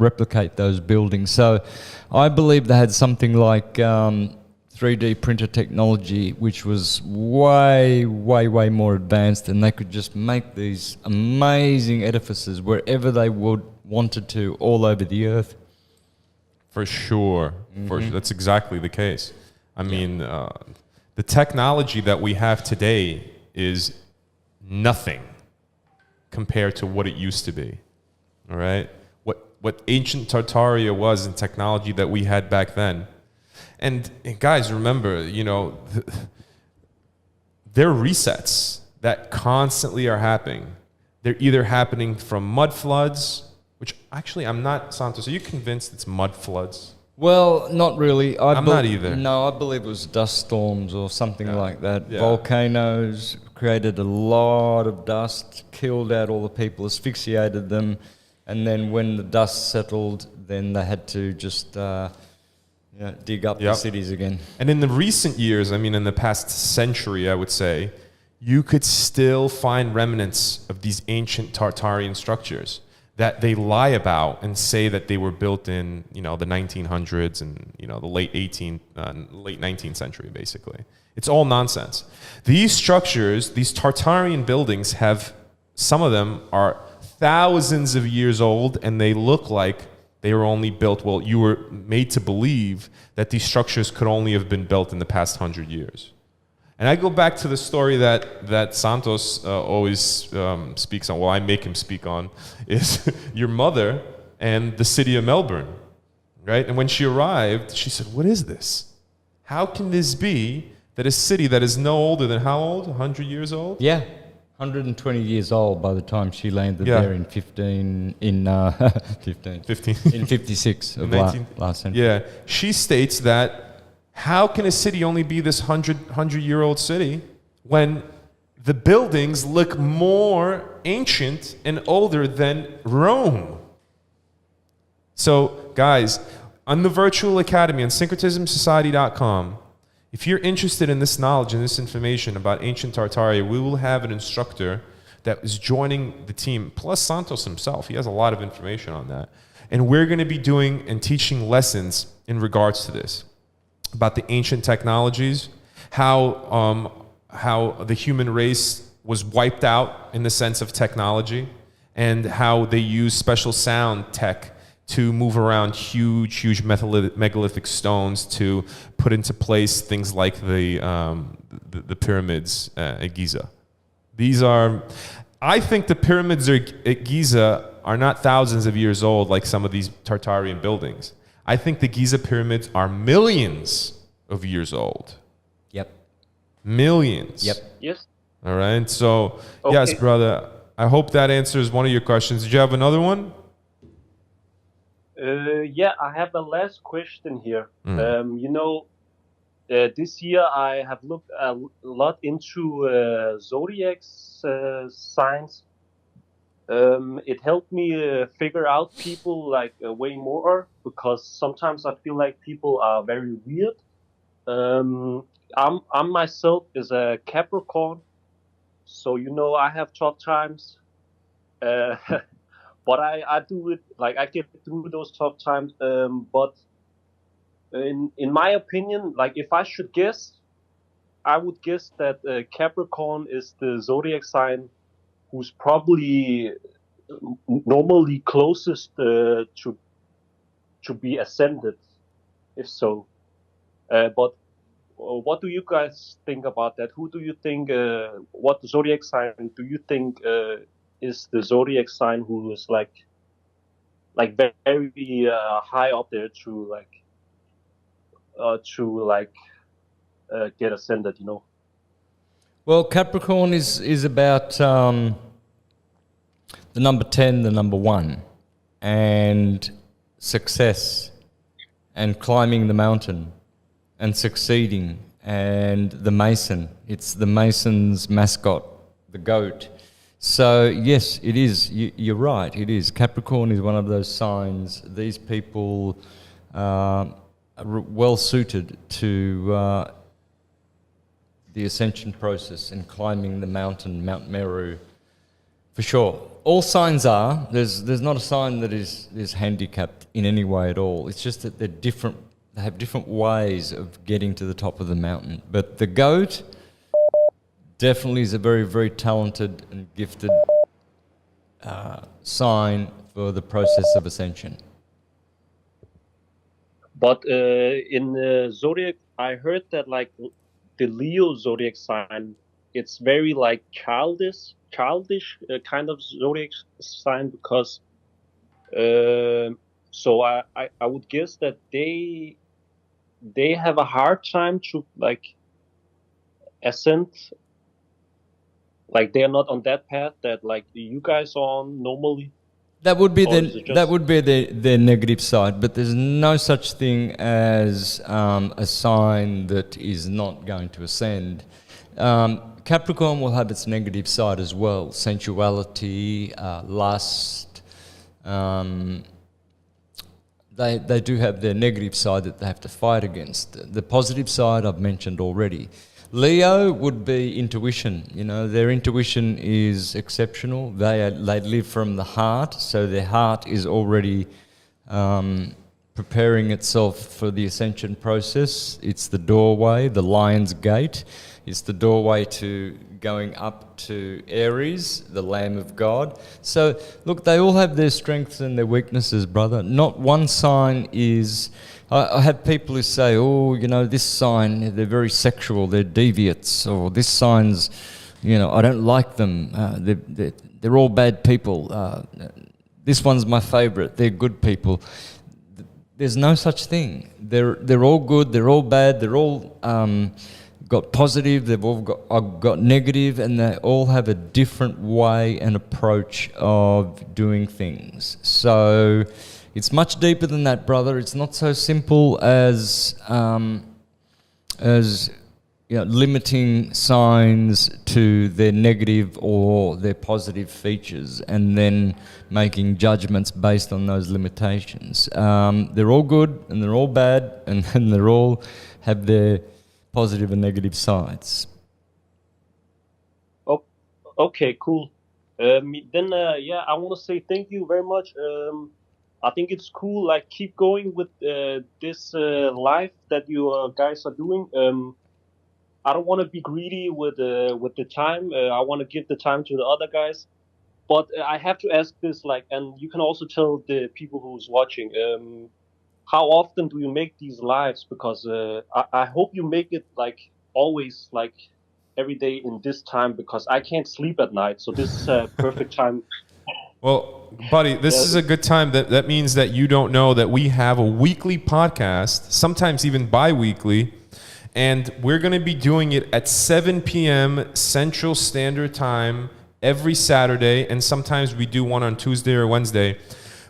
replicate those buildings. So I believe they had something like 3D printer technology, which was way, way, way more advanced, and they could just make these amazing edifices wherever they wanted to, all over the earth. For sure. For sure. That's exactly the case. I mean, the technology that we have today is nothing compared to what it used to be. All right? What ancient Tartaria was in technology that we had back then. And guys, remember, you know, there are resets that constantly are happening. They're either happening from mud floods, which actually I'm not, Santos, are you convinced it's mud floods? Well, not really. I'm not either. No, I believe it was dust storms or something like that. Yeah. Volcanoes created a lot of dust, killed out all the people, asphyxiated them, and then when the dust settled, then they had to just dig up the cities again. And in the recent years, I mean, in the past century, I would say, you could still find remnants of these ancient Tartarian structures that they lie about and say that they were built in, you know, the 1900s and, you know, the late 19th century, basically. It's all nonsense. These structures, these Tartarian buildings some of them are thousands of years old, and they look like they were only built, well, you were made to believe that these structures could only have been built in the past 100 years. And I go back to the story that Santos always speaks on, well, I make him speak on, is your mother and the city of Melbourne, right? And when she arrived, she said, what is this? How can this be that a city that is no older than how old? 100 years old? Yeah, 120 years old by the time she landed there in 56 of last century. Yeah, she states that how can a city only be this 100-year-old city when the buildings look more ancient and older than Rome? So, guys, on the virtual academy on syncretismsociety.com, if you're interested in this knowledge and this information about ancient Tartaria, we will have an instructor that is joining the team, plus Santos himself. He has a lot of information on that. And we're going to be doing and teaching lessons in regards to this, about the ancient technologies, how the human race was wiped out in the sense of technology, and how they use special sound tech to move around huge megalithic stones to put into place things like the pyramids at Giza. I think the pyramids at Giza are not thousands of years old like some of these Tartarian buildings. I think the Giza pyramids are millions of years old. Yep. Millions. Yep. Yes. All right. So, yes, brother, I hope that answers one of your questions. Did you have another one? Yeah, I have the last question here. You know, this year I have looked a lot into zodiac signs. It helped me figure out people like way more, because sometimes I feel like people are very weird. I'm myself is a Capricorn, so you know I have tough times. But I do it, like I get through those tough times. But in my opinion, like if I should guess, I would guess that Capricorn is the zodiac sign who's probably normally closest to be ascended, if so. But what do you guys think about that? Who do you think? What zodiac sign do you think is the zodiac sign who is like very high up there to get ascended? You know. Well, Capricorn is about the number 10, the number 1, and success, and climbing the mountain, and succeeding, and the Mason. It's the Mason's mascot, the goat. So yes, it is. You're right. It is. Capricorn is one of those signs. These people are well suited to the ascension process and climbing the mountain, Mount Meru, for sure. All signs are. There's not a sign that is handicapped in any way at all. It's just that they're different. They have different ways of getting to the top of the mountain. But the goat definitely is a very, very talented and gifted sign for the process of ascension. But in zodiac, I heard that like the Leo zodiac sign, it's very like childish kind of zodiac sign, because so I would guess that they have a hard time to like ascend. Like they're not on that path that like you guys are on normally. That would be their negative side, but there's no such thing as a sign that is not going to ascend. Capricorn will have its negative side as well: sensuality, lust. They do have their negative side that they have to fight against. The positive side I've mentioned already. Leo would be intuition. You know, their intuition is exceptional. They live from the heart, so their heart is already preparing itself for the ascension process. It's the doorway, the lion's gate. It's the doorway to going up to Aries, the Lamb of God. So, look, they all have their strengths and their weaknesses, brother. Not one sign is... I have people who say, oh, you know, this sign, they're very sexual, they're deviates, or this sign's, you know, I don't like them, they're all bad people. This one's my favorite, they're good people. There's no such thing. They're all good, they're all bad, they're all got positive, they've all got negative, and they all have a different way and approach of doing things. So it's much deeper than that, brother. It's not so simple as you know, limiting signs to their negative or their positive features and then making judgments based on those limitations. They're all good and they're all bad, and they're all have their positive and negative sides. Oh, okay, cool. Then yeah, I want to say thank you very much. I think it's cool. Like, keep going with this live that you guys are doing. I don't want to be greedy with the time. I want to give the time to the other guys. But I have to ask this, like, and you can also tell the people who's watching, how often do you make these lives? Because I hope you make it like always, like every day in this time, because I can't sleep at night. So this is a perfect time. Well, buddy, this is a good time. That means that you don't know that we have a weekly podcast, sometimes even bi-weekly, and we're going to be doing it at 7 p.m. Central Standard Time every Saturday, and sometimes we do one on Tuesday or Wednesday.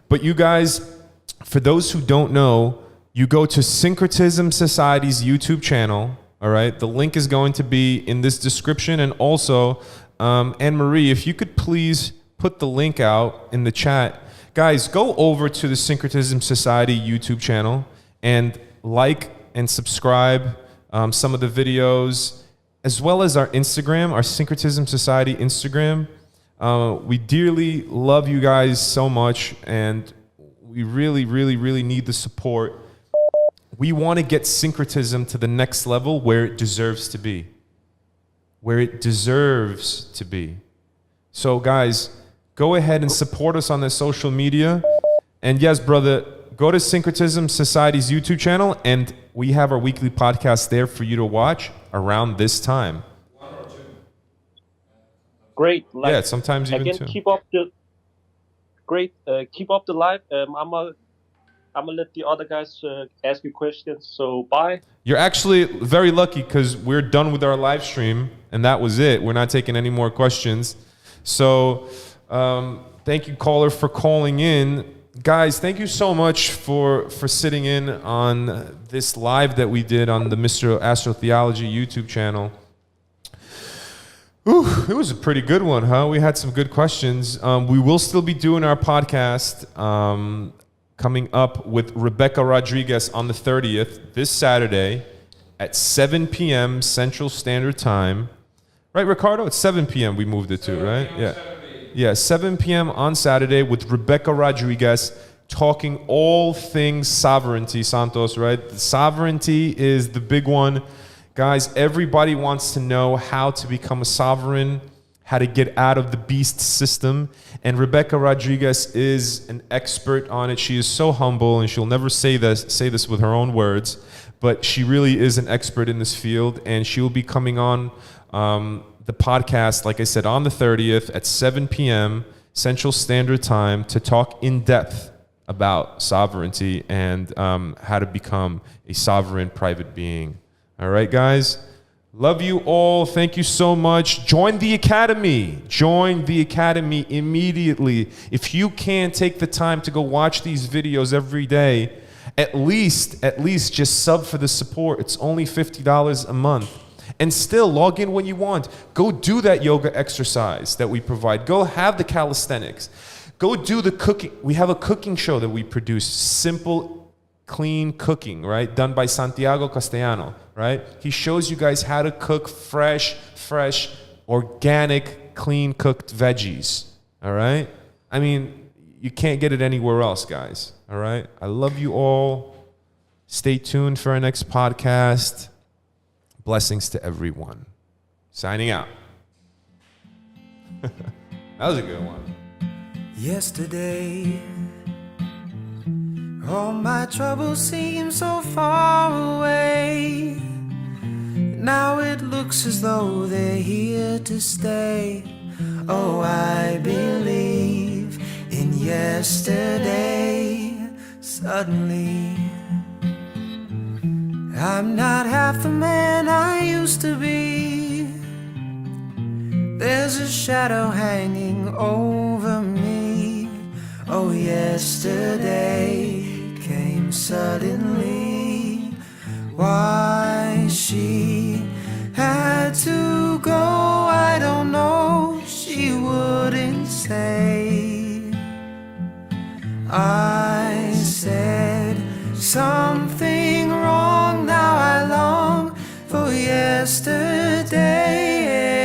But you guys, for those who don't know, you go to Syncretism Society's YouTube channel, all right? The link is going to be in this description, and also, Anne-Marie, if you could please put the link out in the chat. Guys, go over to the Syncretism Society YouTube channel and like and subscribe some of the videos, as well as our Instagram, our Syncretism Society Instagram. We dearly love you guys so much, and we really, really, really need the support. We want to get syncretism to the next level where it deserves to be. Where it deserves to be. So guys, go ahead and support us on the social media. And yes, brother, go to Syncretism Society's YouTube channel, and we have our weekly podcast there for you to watch around this time. Great. Like, yeah, sometimes even again, two. Keep up the live. I'm gonna let the other guys ask you questions. So bye. You're actually very lucky because we're done with our live stream, and that was it. We're not taking any more questions. So thank you, caller, for calling in. guys, thank you so much for sitting in on this live that we did on the Mr. Astrotheology YouTube channel. Ooh, it was a pretty good one, huh? We had some good questions. We will still be doing our podcast coming up with Rebecca Rodriguez on the 30th, this Saturday at 7 p.m. Central Standard Time. Right, Ricardo? It's 7 p.m. we moved it to, right? Yeah. Yeah, 7 p.m. on Saturday with Rebecca Rodriguez talking all things sovereignty, Santos, right? The sovereignty is the big one. Guys, everybody wants to know how to become a sovereign, how to get out of the beast system. And Rebecca Rodriguez is an expert on it. She is so humble, and she'll never say this with her own words, but she really is an expert in this field, and she will be coming on the podcast, like I said, on the 30th at 7 p.m. Central Standard Time to talk in depth about sovereignty and how to become a sovereign private being. All right, guys? Love you all. Thank you so much. Join the Academy. Join the Academy immediately. If you can't take the time to go watch these videos every day, at least just sub for the support. It's only $50 a month. And still, log in when you want. Go do that yoga exercise that we provide. Go have the calisthenics. Go do the cooking. We have a cooking show that we produce. Simple, clean cooking, right? Done by Santiago Castellano, right? He shows you guys how to cook fresh, organic, clean cooked veggies, all right? I mean, you can't get it anywhere else, guys, all right? I love you all. Stay tuned for our next podcast. Blessings to everyone. Signing out. That was a good one. Yesterday, all my troubles seem so far away. Now it looks as though they're here to stay. Oh, I believe in yesterday. Suddenly, I'm not half the man I used to be. There's a shadow hanging over me. Oh, yesterday came suddenly. Why she had to go, I don't know. She wouldn't say. I said something